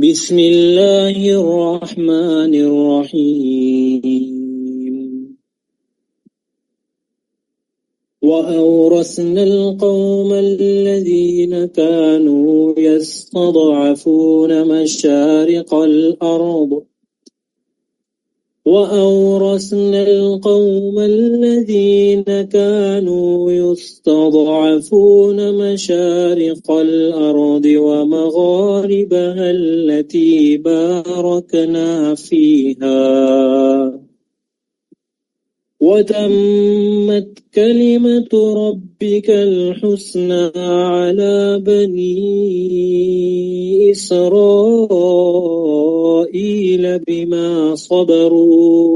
بسم اللہ الرحمن الرحیم وَأَوْرَثْنَا الْقَوْمَ الَّذِينَ كَانُوا يَسْتَضْعَفُونَ مَشَارِقَ الْأَرْضِ وَأَوْرَثْنَا الْقَوْمَ الَّذِينَ كَانُوا يَسْتَضْعَفُونَ مَشَارِقَ الْأَرْضِ وَمَغَارِبَهَا الَّتِي بَارَكْنَا فِيهَا وَتَمَّتْ كَلِمَةُ رَبِّكَ الْحُسْنَى عَلَى بَنِي إِسْرَائِيلَ بِمَا صَبَرُوا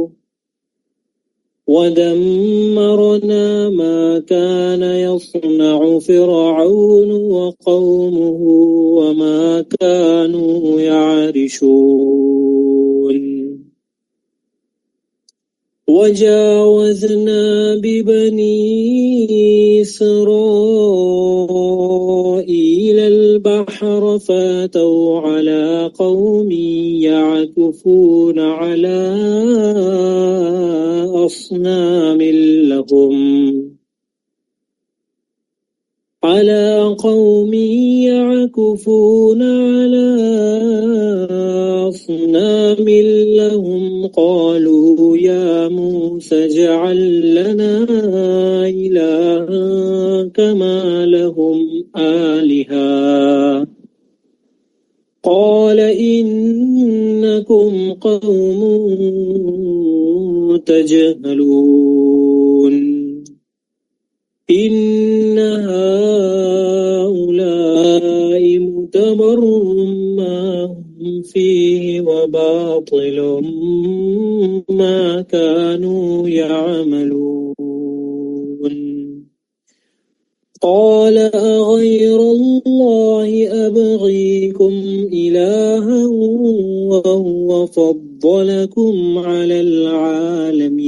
وَدَمَّرْنَا مَا كَانَ يَصْنَعُ فِرْعَوْنُ وَقَوْمُهُ وَمَا كَانُوا يَعْرِشُونَ وَجَاوَزْنَا بِبَنِي إِسْرَائِيلَ الْبَحْرَ فَأَتَوْا عَلَى قَوْمٍ يَعْكُفُونَ عَلَى أَصْنَامٍ لَهُمْ قَالُوا يَا مُوسَى اجْعَل لَّنَا إِلَٰهًا كَمَا لَهُمْ آلِهَةٌ قَالَ إِنَّكُمْ قَوْمٌ تَجْهَلُونَ إِنَّ هَٰؤُلَاءِ مُتَبَرٌّ مَّا هُمْ فِيهِ وَبَاطِلٌ مَّا كَانُوا يَعْمَلُونَ قَالَ أَغَيْرَ اللَّهِ أَبْغِيكُمْ إِلَٰهًا وَهُوَ فَضَّلَكُمْ عَلَى الْعَالَمِينَ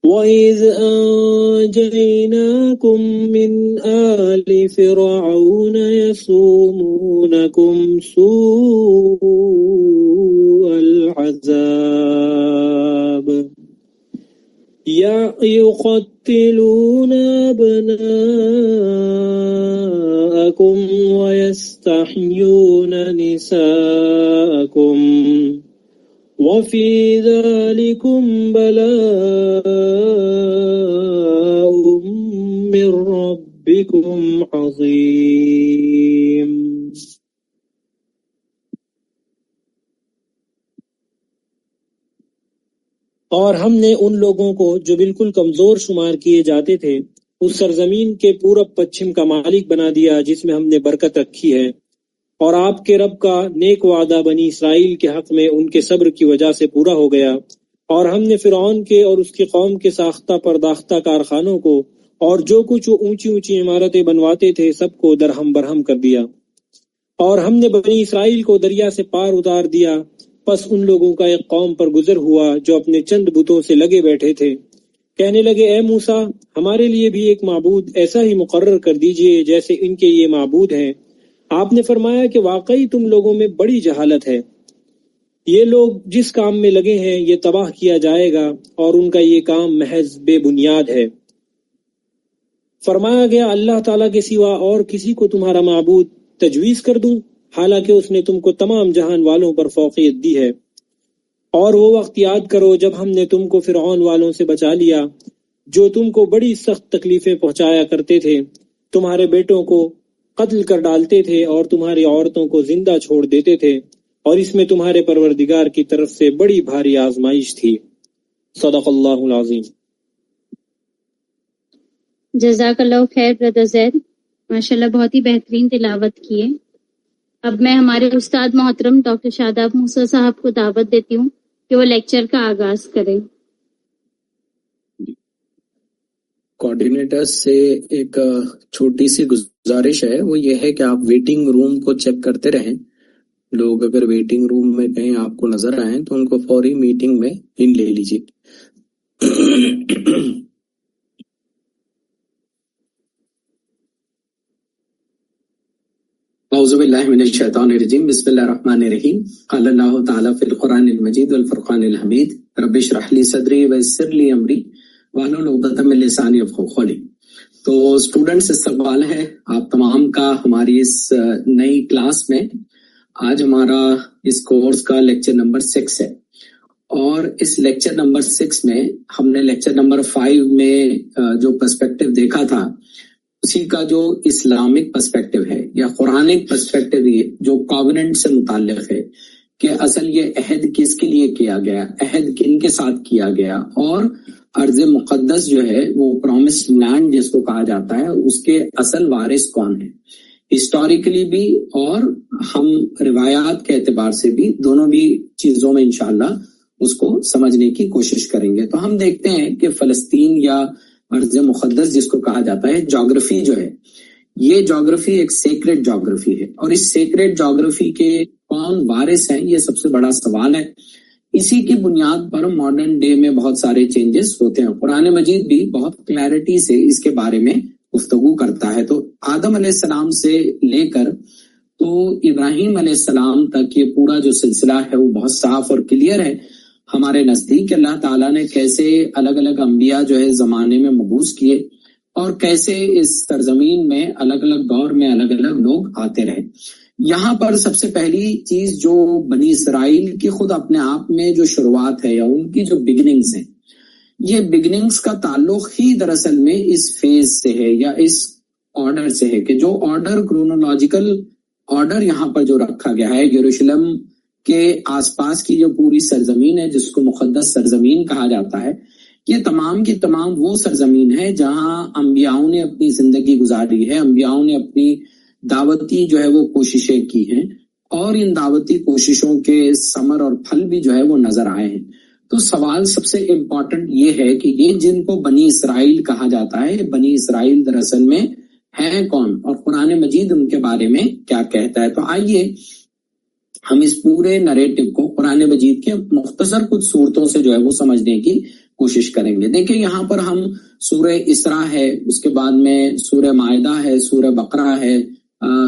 وَإِذْ أَنجَيْنَاكُمْ مِنْ آلِ فِرْعَوْنَ يَسُومُونَكُمْ سُوءَ الْعَذَابِ يُقَتِّلُونَ أَبْنَاءَكُمْ وَيَسْتَحْيُونَ نِسَاءَكُمْ وَفِي ذَلِكُمْ بَلَاءٌ مِّن رَّبِّكُمْ عَظِيمٌ۔ اور ہم نے ان لوگوں کو جو بالکل کمزور شمار کیے جاتے تھے اس سرزمین کے پورب پچھم کا مالک بنا دیا جس میں ہم نے برکت رکھی ہے، اور آپ کے رب کا نیک وعدہ بنی اسرائیل کے حق میں ان کے صبر کی وجہ سے پورا ہو گیا، اور ہم نے فرعون کے اور اس کی قوم کے ساختہ پرداختہ کارخانوں کو اور جو کچھ وہ اونچی اونچی عمارتیں بنواتے تھے سب کو درہم برہم کر دیا، اور ہم نے بنی اسرائیل کو دریا سے پار اتار دیا۔ پس ان لوگوں کا ایک قوم پر گزر ہوا جو اپنے چند بتوں سے لگے بیٹھے تھے، کہنے لگے اے موسیٰ ہمارے لیے بھی ایک معبود ایسا ہی مقرر کر دیجئے جیسے ان کے یہ معبود ہیں۔ آپ نے فرمایا کہ واقعی تم لوگوں میں بڑی جہالت ہے، یہ لوگ جس کام میں لگے ہیں یہ تباہ کیا جائے گا اور ان کا یہ کام محض بے بنیاد ہے۔ فرمایا گیا اللہ تعالیٰ کے سوا اور کسی کو تمہارا معبود تجویز کر دوں حالانکہ اس نے تم کو تمام جہان والوں پر فوقیت دی ہے۔ اور وہ وقت یاد کرو جب ہم نے تم کو فرعون والوں سے بچا لیا جو تم کو بڑی سخت تکلیفیں پہنچایا کرتے تھے، تمہارے بیٹوں کو قتل کر ڈالتے تھے اور تمہاری عورتوں کو زندہ چھوڑ دیتے تھے، اور اس میں تمہارے پروردگار کی طرف سے بڑی بھاری آزمائش تھی۔ صدق اللہ العظیم۔ جزاک اللہ خیر برادر زید، ماشاءاللہ بہت ہی بہترین تلاوت کی ہے۔ اب میں ہمارے استاد محترم ڈاکٹر شاداب موسیٰ صاحب کو دعوت دیتی ہوں کہ وہ لیکچر کا آغاز کریں۔ کوآرڈینیٹرز سے ایک چھوٹی سی گزارش ہے، وہ یہ ہے کہ آپ ویٹنگ روم کو چیک کرتے رہیں۔ لوگ اگر ویٹنگ روم میں کہیں آپ کو نظر آئیں تو ان کو فوری میٹنگ میں ان لے لیجیے۔ اعوذ باللہ من الشیطان الرجیم بسم اللہ الرحمن الرحیم قال اللہ تعالی فی القرآن المجید والفرقان الحمید رب اشرح لی صدری ویسر لی امری واحلل عقدۃ من لسانی یفقہوا قولی۔ تو اسٹوڈنٹس استقبال ہے آپ تمام کا ہماری اس نئی کلاس میں۔ آج ہمارا اس کورس کا لیکچر نمبر 6 ہے، اور اس لیکچر نمبر 6 میں ہم نے لیکچر نمبر 5 میں جو پرسپیکٹو دیکھا تھا اسی کا جو اسلامک پرسپیکٹو ہے یا قرآنک پرسپیکٹو جو کووننٹ سے متعلق ہے کہ اصل یہ عہد کس کے لیے کیا گیا، عہد کن کے ساتھ کیا گیا، اور ارض مقدس جو ہے وہ پرومسڈ لینڈ جس کو کہا جاتا ہے اس کے اصل وارث کون ہے، ہسٹوریکلی بھی اور ہم روایات کے اعتبار سے بھی، دونوں بھی چیزوں میں انشاءاللہ اس کو سمجھنے کی کوشش کریں گے۔ تو ہم دیکھتے ہیں کہ فلسطین یا ارض مقدس جس کو کہا جاتا ہے، جغرافی جو ہے یہ جغرافی ایک سیکریٹ جغرافی ہے، اور اس سیکریٹ جغرافی کے کون وارث ہیں یہ سب سے بڑا سوال ہے۔ اسی کی بنیاد پر ماڈرن ڈے میں بہت سارے چینجز ہوتے ہیں۔ قرآن مجید بھی بہت کلیئرٹی سے اس کے بارے میں گفتگو کرتا ہے۔ تو آدم علیہ السلام سے لے کر تو ابراہیم علیہ السلام تک یہ پورا جو سلسلہ ہے وہ بہت صاف اور کلیئر ہے ہمارے نزدیک۔ اللہ تعالیٰ نے کیسے الگ الگ انبیاء جو ہے زمانے میں مبعوث کیے، اور کیسے اس سرزمین میں الگ الگ دور میں الگ الگ لوگ آتے رہے۔ یہاں پر سب سے پہلی چیز جو بنی اسرائیل کی خود اپنے آپ میں جو شروعات ہے یا ان کی جو بگننگز ہیں، یہ بگننگز کا تعلق ہی دراصل میں اس فیز سے ہے یا اس آرڈر سے ہے کہ جو آرڈر کرونولوجیکل آرڈر یہاں پر جو رکھا گیا ہے، یروشلم کے آس پاس کی جو پوری سرزمین ہے جس کو مقدس سرزمین کہا جاتا ہے، یہ تمام کی تمام وہ سرزمین ہے جہاں انبیاؤں نے اپنی زندگی گزاری ہے، انبیاؤں نے اپنی دعوتی جو ہے وہ کوششیں کی ہیں، اور ان دعوتی کوششوں کے ثمر اور پھل بھی جو ہے وہ نظر آئے ہیں۔ تو سوال سب سے امپورٹنٹ یہ ہے کہ یہ جن کو بنی اسرائیل کہا جاتا ہے، بنی اسرائیل دراصل میں ہے کون، اور قرآن مجید ان کے بارے میں کیا کہتا ہے۔ تو آئیے ہم اس پورے نریٹو کو قرآن مجید کے مختصر کچھ صورتوں سے جو ہے وہ سمجھنے کی کوشش کریں گے۔ دیکھیں یہاں پر ہم سورہ اسراء ہے، اس کے بعد میں سورہ مائدہ ہے، سورہ بقرہ ہے،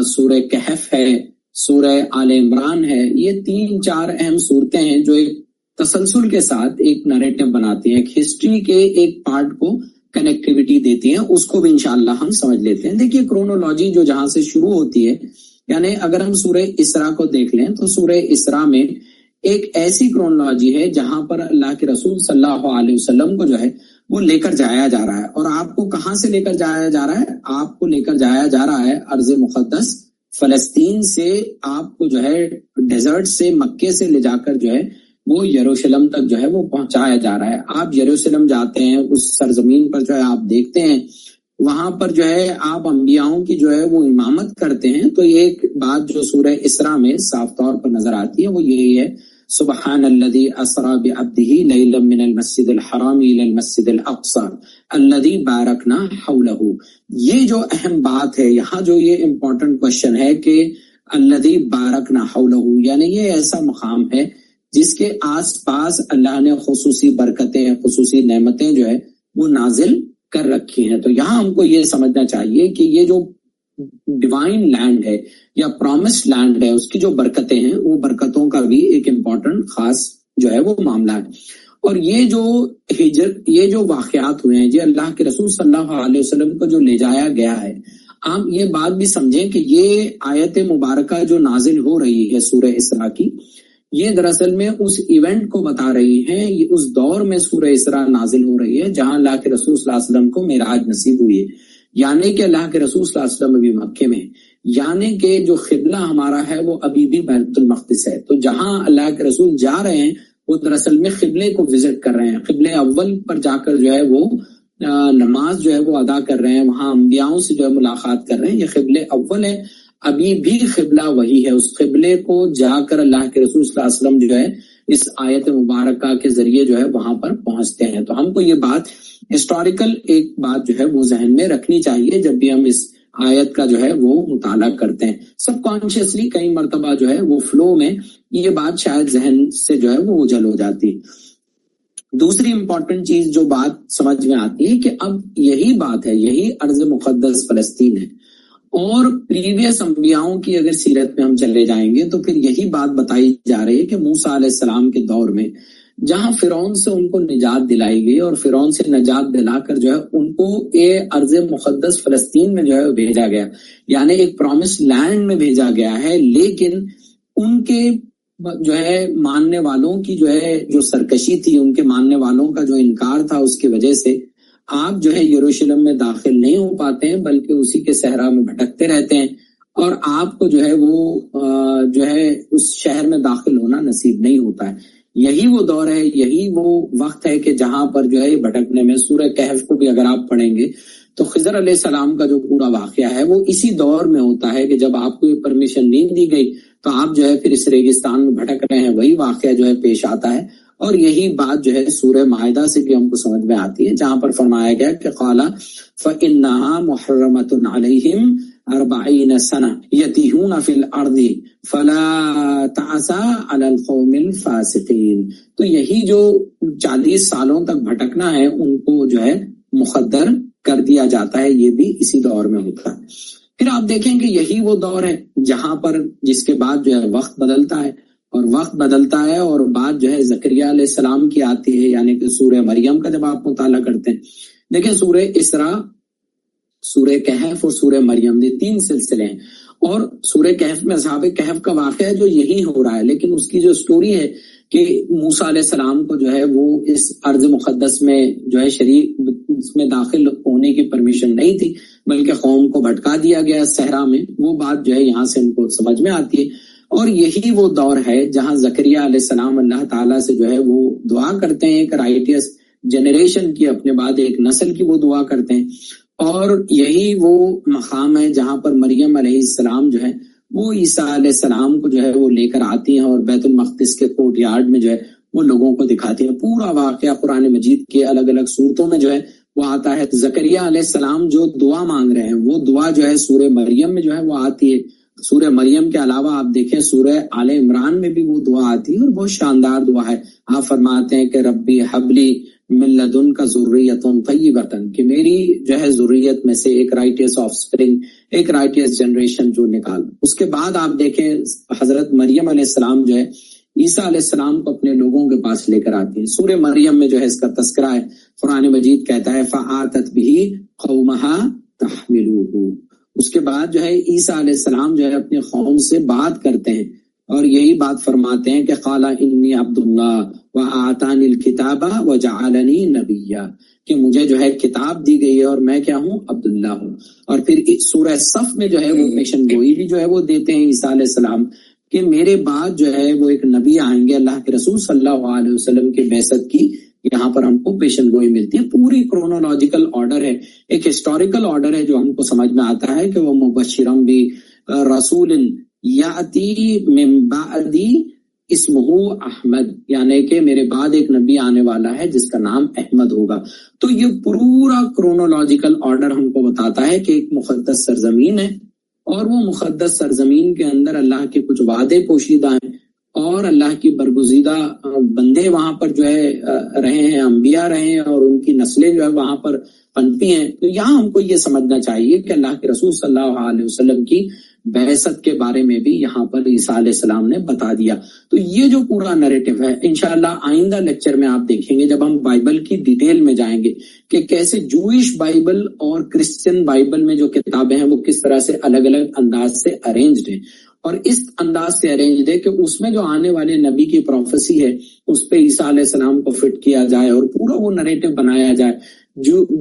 سورہ کہف ہے، سورہ آل عمران ہے، یہ 3-4 اہم صورتیں ہیں جو ایک تسلسل کے ساتھ ایک نریٹو بناتی ہیں، ایک ہسٹری کے ایک پارٹ کو کنیکٹیوٹی دیتی ہیں، اس کو بھی انشاءاللہ ہم سمجھ لیتے ہیں۔ دیکھیے کرونولوجی جو جہاں سے شروع ہوتی ہے، یعنی اگر ہم سورہ اسراء کو دیکھ لیں تو سورہ اسراء میں ایک ایسی کرونولوجی ہے جہاں پر اللہ کے رسول صلی اللہ علیہ وسلم کو جو ہے وہ لے کر جایا جا رہا ہے، اور آپ کو کہاں سے لے کر جایا جا رہا ہے؟ آپ کو لے کر جایا جا رہا ہے ارض مقدس فلسطین سے، آپ کو جو ہے ڈیزرٹ سے، مکے سے لے جا کر جو ہے وہ یروشلم تک جو ہے وہ پہنچایا جا رہا ہے۔ آپ یروشلم جاتے ہیں، اس سرزمین پر جو ہے آپ دیکھتے ہیں وہاں پر جو ہے آپ انبیاؤں کی جو ہے وہ امامت کرتے ہیں۔ تو یہ ایک بات جو سورہ اسراء میں صاف طور پر نظر آتی ہے وہ یہی ہے، سبحان الذی اسری بعبدہ لیلا من المسجد الحرام الی المسجد الاقصی الذی بارکنا حولہ۔ یہ جو اہم بات ہے یہاں، جو یہ امپورٹنٹ کوشچن ہے کہ الذی بارکنا حولہ، یعنی یہ ایسا مقام ہے جس کے آس پاس اللہ نے خصوصی برکتیں، خصوصی نعمتیں جو ہے وہ نازل کر رکھی ہیں۔ تو یہاں ہم کو یہ سمجھنا چاہیے کہ یہ جو ڈیوائن لینڈ ہے یا پرومسڈ لینڈ ہے، اس کی جو برکتیں ہیں وہ برکتوں کا بھی ایک امپورٹنٹ خاص جو ہے وہ معاملہ ہے۔ اور یہ جو واقعات ہوئے ہیں، یہ اللہ کے رسول صلی اللہ علیہ وسلم کو جو لے جایا گیا ہے، آپ یہ بات بھی سمجھیں کہ یہ آیت مبارکہ جو نازل ہو رہی ہے سورہ اسراء کی، یہ دراصل میں اس ایونٹ کو بتا رہی ہے، یہ اس دور میں سورہ اسراء نازل ہو رہی ہے جہاں اللہ کے رسول صلی اللہ علیہ وسلم کو معراج نصیب ہوئی ہے، یعنی کہ اللہ کے رسول صلی اللہ علیہ وسلم ابھی مکے میں، یعنی کہ جو قبلہ ہمارا ہے وہ ابھی بھی بیت المقدس ہے۔ تو جہاں اللہ کے رسول جا رہے ہیں وہ دراصل میں قبلے کو وزٹ کر رہے ہیں، قبلے اول پر جا کر جو ہے وہ نماز جو ہے وہ ادا کر رہے ہیں، وہاں انبیاؤں سے جو ہے ملاقات کر رہے ہیں، یہ قبلے اول ہے، ابھی بھی قبلہ وہی ہے۔ اس قبلے کو جا کر اللہ کے رسول صلی اللہ علیہ وسلم جو ہے اس آیت مبارکہ کے ذریعے جو ہے وہاں پر پہنچتے ہیں۔ تو ہم کو یہ بات ہسٹوریکل ایک بات جو ہے وہ ذہن میں رکھنی چاہیے جب بھی ہم اس آیت کا جو ہے وہ مطالعہ کرتے ہیں۔ سب کانشیسلی کئی مرتبہ جو ہے وہ فلو میں یہ بات شاید ذہن سے جو ہے وہ اوجھل ہو جاتی ہے۔ دوسری امپورٹنٹ چیز جو بات سمجھ میں آتی ہے کہ اب یہی بات ہے، یہی ارض مقدس فلسطین ہے، اور پریویس انبیاؤں کی اگر سیرت میں ہم چلے جائیں گے تو پھر یہی بات بتائی جا رہی ہے کہ موسیٰ علیہ السلام کے دور میں جہاں فرعون سے ان کو نجات دلائی گئی اور فرعون سے نجات دلا کر جو ہے ان کو ارض مقدس فلسطین میں جو ہے بھیجا گیا، یعنی ایک پرومس لینڈ میں بھیجا گیا ہے، لیکن ان کے جو ہے ماننے والوں کی جو ہے جو سرکشی تھی، ان کے ماننے والوں کا جو انکار تھا، اس کی وجہ سے آپ جو ہے یروشلم میں داخل نہیں ہو پاتے ہیں، بلکہ اسی کے صحرا میں بھٹکتے رہتے ہیں اور آپ کو جو ہے وہ جو ہے اس شہر میں داخل ہونا نصیب نہیں ہوتا ہے۔ یہی وہ دور ہے، یہی وہ وقت ہے کہ جہاں پر جو ہے بھٹکنے میں سورہ کہف کو بھی اگر آپ پڑھیں گے تو خضر علیہ السلام کا جو پورا واقعہ ہے وہ اسی دور میں ہوتا ہے کہ جب آپ کو یہ پرمیشن نہیں دی گئی تو آپ جو ہے پھر اس ریگستان میں بھٹک رہے ہیں، وہی واقعہ جو ہے پیش آتا ہے۔ اور یہی بات جو ہے سورہ مائدہ سے بھی ہم کو سمجھ میں آتی ہے، جہاں پر فرمایا گیا کہ قَالَ فَإِنَّهَا مُحَرَّمَةٌ عَلَيْهِمْ 40 سنة يَتِيهُونَ فِي الْأَرْضِ فَلَا تَعْسَىٰ عَلَى الْقَوْمِ الْفَاسِقِينَ۔ تو یہی جو 40 سالوں تک بھٹکنا ہے ان کو جو ہے مقدر کر دیا جاتا ہے، یہ بھی اسی دور میں ہوتا ہے۔ پھر آپ دیکھیں کہ یہی وہ دور ہے جہاں پر جس کے بعد جو ہے وقت بدلتا ہے اور وقت بدلتا ہے اور بات جو ہے زکریا علیہ السلام کی آتی ہے، یعنی کہ سورہ مریم کا جب آپ مطالعہ کرتے ہیں، دیکھیں سورہ اسراء، سورہ کہف اور سورہ مریم، یہ 3 سلسلے ہیں، اور سورہ کہف میں اصحاب کہف کا واقعہ ہے جو یہی ہو رہا ہے، لیکن اس کی جو سٹوری ہے کہ موسیٰ علیہ السلام کو جو ہے وہ اس ارض مقدس میں جو ہے شریک اس میں داخل ہونے کی پرمیشن نہیں تھی، بلکہ قوم کو بھٹکا دیا گیا صحرا میں، وہ بات جو ہے یہاں سے ان کو سمجھ میں آتی ہے۔ اور یہی وہ دور ہے جہاں زکریا علیہ السلام اللہ تعالیٰ سے جو ہے وہ دعا کرتے ہیں، ایک رائٹیس جنریشن کی، اپنے بعد ایک نسل کی وہ دعا کرتے ہیں، اور یہی وہ مقام ہے جہاں پر مریم علیہ السلام جو ہے وہ عیسیٰ علیہ السلام کو جو ہے وہ لے کر آتی ہیں اور بیت المقدس کے کورٹ یارڈ میں جو ہے وہ لوگوں کو دکھاتی ہیں۔ پورا واقعہ قرآن مجید کے الگ الگ صورتوں میں جو ہے وہ آتا ہے۔ زکریا علیہ السلام جو دعا مانگ رہے ہیں وہ دعا جو ہے سورہ مریم میں جو ہے وہ آتی ہے۔ سورہ مریم کے علاوہ آپ دیکھیں سورہ آل عمران میں بھی وہ دعا آتی ہے اور بہت شاندار دعا ہے۔ آپ فرماتے ہیں کہ ربی حبلی من لدنک ذریۃ طیبۃ، کہ میری جو ہے ذریت میں سے ایک رائٹیس آف سپرنگ، ایک رائٹیس جنریشن جو نکال۔ اس کے بعد آپ دیکھیں حضرت مریم علیہ السلام جو ہے عیسیٰ علیہ السلام کو اپنے لوگوں کے پاس لے کر آتی ہیں۔ سورہ مریم میں جو ہے اس کا تذکرہ ہے، قرآن مجید کہتا ہے فآتت بہ قومہا تحملوہ۔ اس کے بعد جو ہے عیسیٰ علیہ السلام جو ہے اپنے قوم سے بات کرتے ہیں اور یہی بات فرماتے ہیں کہ قال انی عبد اللہ وآتانی الکتاب وجعلنی نبیا، کہ مجھے جو ہے کتاب دی گئی ہے اور میں کیا ہوں، عبداللہ ہوں۔ اور پھر سورہ صف میں جو ہے وہ پیشن گوئی بھی جو ہے وہ دیتے ہیں عیسیٰ علیہ السلام کہ میرے بعد جو ہے وہ ایک نبی آئیں گے، اللہ کے رسول صلی اللہ علیہ وسلم کی بعثت کی یہاں پر ہم کو پیشن گوئی ملتی ہے۔ پوری کرونالوجیکل آرڈر ہے، ایک ہسٹوریکل آرڈر ہے جو ہم کو سمجھ میں آتا ہے کہ وہ مبشرم بھی رسول یاتی من بعدی اسمہ احمد، یعنی کہ میرے بعد ایک نبی آنے والا ہے جس کا نام احمد ہوگا۔ تو یہ پورا کرونالوجیکل آرڈر ہم کو بتاتا ہے کہ ایک مقدس سرزمین ہے اور وہ مقدس سرزمین کے اندر اللہ کے کچھ وعدے پوشیدہ ہیں اور اللہ کی برگزیدہ بندے وہاں پر جو ہے رہے ہیں، انبیاء رہے ہیں اور ان کی نسلیں جو ہے وہاں پر پنپی ہیں۔ تو یہاں ہم کو یہ سمجھنا چاہیے کہ اللہ کے رسول صلی اللہ علیہ وسلم کی بعثت کے بارے میں بھی یہاں پر عیسیٰ علیہ السلام نے بتا دیا۔ تو یہ جو پورا نیریٹو ہے انشاءاللہ آئندہ لیکچر میں آپ دیکھیں گے جب ہم بائبل کی ڈیٹیل میں جائیں گے کہ کیسے جوئش بائبل اور کرسچن بائبل میں جو کتابیں ہیں وہ کس طرح سے الگ الگ انداز سے ارینجڈ ہیں، اور اس انداز سے ارینجڈ ہے کہ اس میں جو آنے والے نبی کی پروفیسی ہے اس پہ عیسیٰ علیہ السلام کو فٹ کیا جائے اور پورا وہ نیریٹو بنایا جائے۔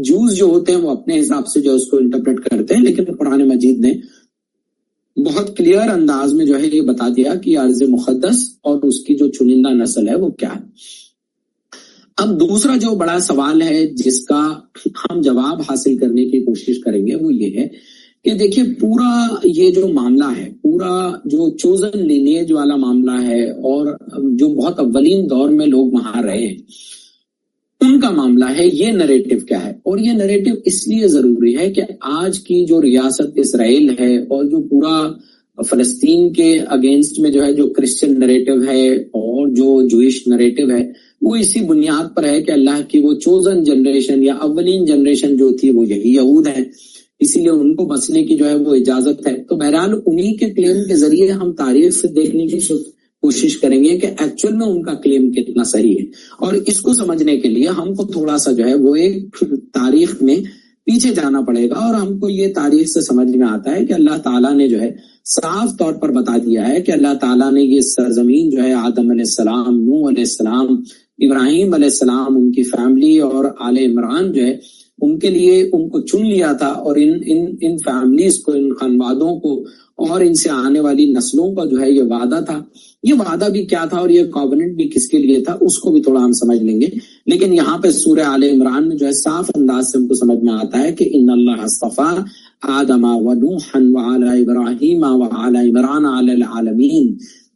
جوز جو ہوتے ہیں وہ اپنے حساب سے جو اس کو انٹرپریٹ کرتے ہیں، لیکن قرآن مجید نے بہت کلیئر انداز میں جو ہے یہ بتا دیا کہ ارض مقدس اور اس کی جو چنندہ نسل ہے وہ کیا ہے۔ اب دوسرا جو بڑا سوال ہے جس کا ہم جواب حاصل کرنے کی کوشش کریں گے وہ یہ ہے کہ دیکھیے پورا یہ جو معاملہ ہے، پورا جو چوزن لینیج والا معاملہ ہے اور جو بہت اولین دور میں لوگ وہاں رہے ہیں ان کا معاملہ ہے، یہ نریٹو کیا ہے؟ اور یہ نریٹو اس لیے ضروری ہے کہ آج کی جو ریاست اسرائیل ہے اور جو پورا فلسطین کے اگینسٹ میں جو ہے جو کرسچن نریٹو ہے اور جو جوئش نریٹو ہے وہ اسی بنیاد پر ہے کہ اللہ کی وہ چوزن جنریشن یا اولین جنریشن جو تھی وہ یہی یہود ہے، اسی لیے ان کو بسنے کی جو ہے وہ اجازت ہے. تو بہرحال انہی کے کلیم کے ذریعے ہم تاریخ سے دیکھنے کی کوشش کریں گے کہ ایکچوئل میں ان کا کلیم کتنا صحیح ہے. اور اس کو سمجھنے کے لیے ہم کو تھوڑا سا جو ہے وہ ایک تاریخ میں پیچھے جانا پڑے گا, اور ہم کو یہ تاریخ سے سمجھ میں آتا ہے کہ اللہ تعالیٰ نے جو ہے صاف طور پر بتا دیا ہے کہ اللہ تعالیٰ نے یہ سرزمین جو ہے آدم علیہ السلام, نوح علیہ السلام, ابراہیم علیہ السلام, ان کی فیملی اور آل عمران جو ہے ان کے لیے ان کو چن لیا تھا, اور ان فیملیز کو, ان خاندانوں کو اور ان سے آنے والی نسلوں کا جو ہے یہ وعدہ تھا. یہ وعدہ بھی کیا تھا اور یہ کووننٹ بھی کس کے لیے تھا اس کو بھی تھوڑا ہم سمجھ لیں گے. لیکن یہاں پہ سورہ آل عمران میں جو ہے صاف انداز سے ہم کو سمجھ میں آتا ہے کہ ان اللہ اصطفیٰ آدم و نوحا وآل ابراہیم وآل عمران علی العالمین,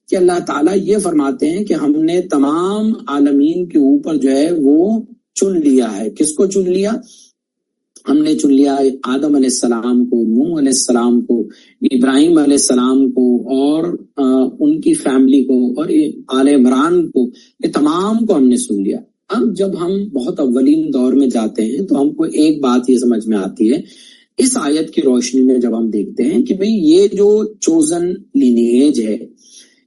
کہ اللہ تعالیٰ یہ فرماتے ہیں کہ ہم نے تمام عالمین کے اوپر جو ہے وہ چن لیا ہے. کس کو چن لیا؟ ہم نے چن لیا آدم علیہ السلام کو, نوح علیہ السلام کو, ابراہیم علیہ السلام کو اور ان کی فیملی کو اور آل عمران کو, یہ تمام کو ہم نے سن لیا. اب جب ہم بہت اولین دور میں جاتے ہیں تو ہم کو ایک بات یہ سمجھ میں آتی ہے اس آیت کی روشنی میں, جب ہم دیکھتے ہیں کہ بھئی یہ جو چوزن لینیج ہے,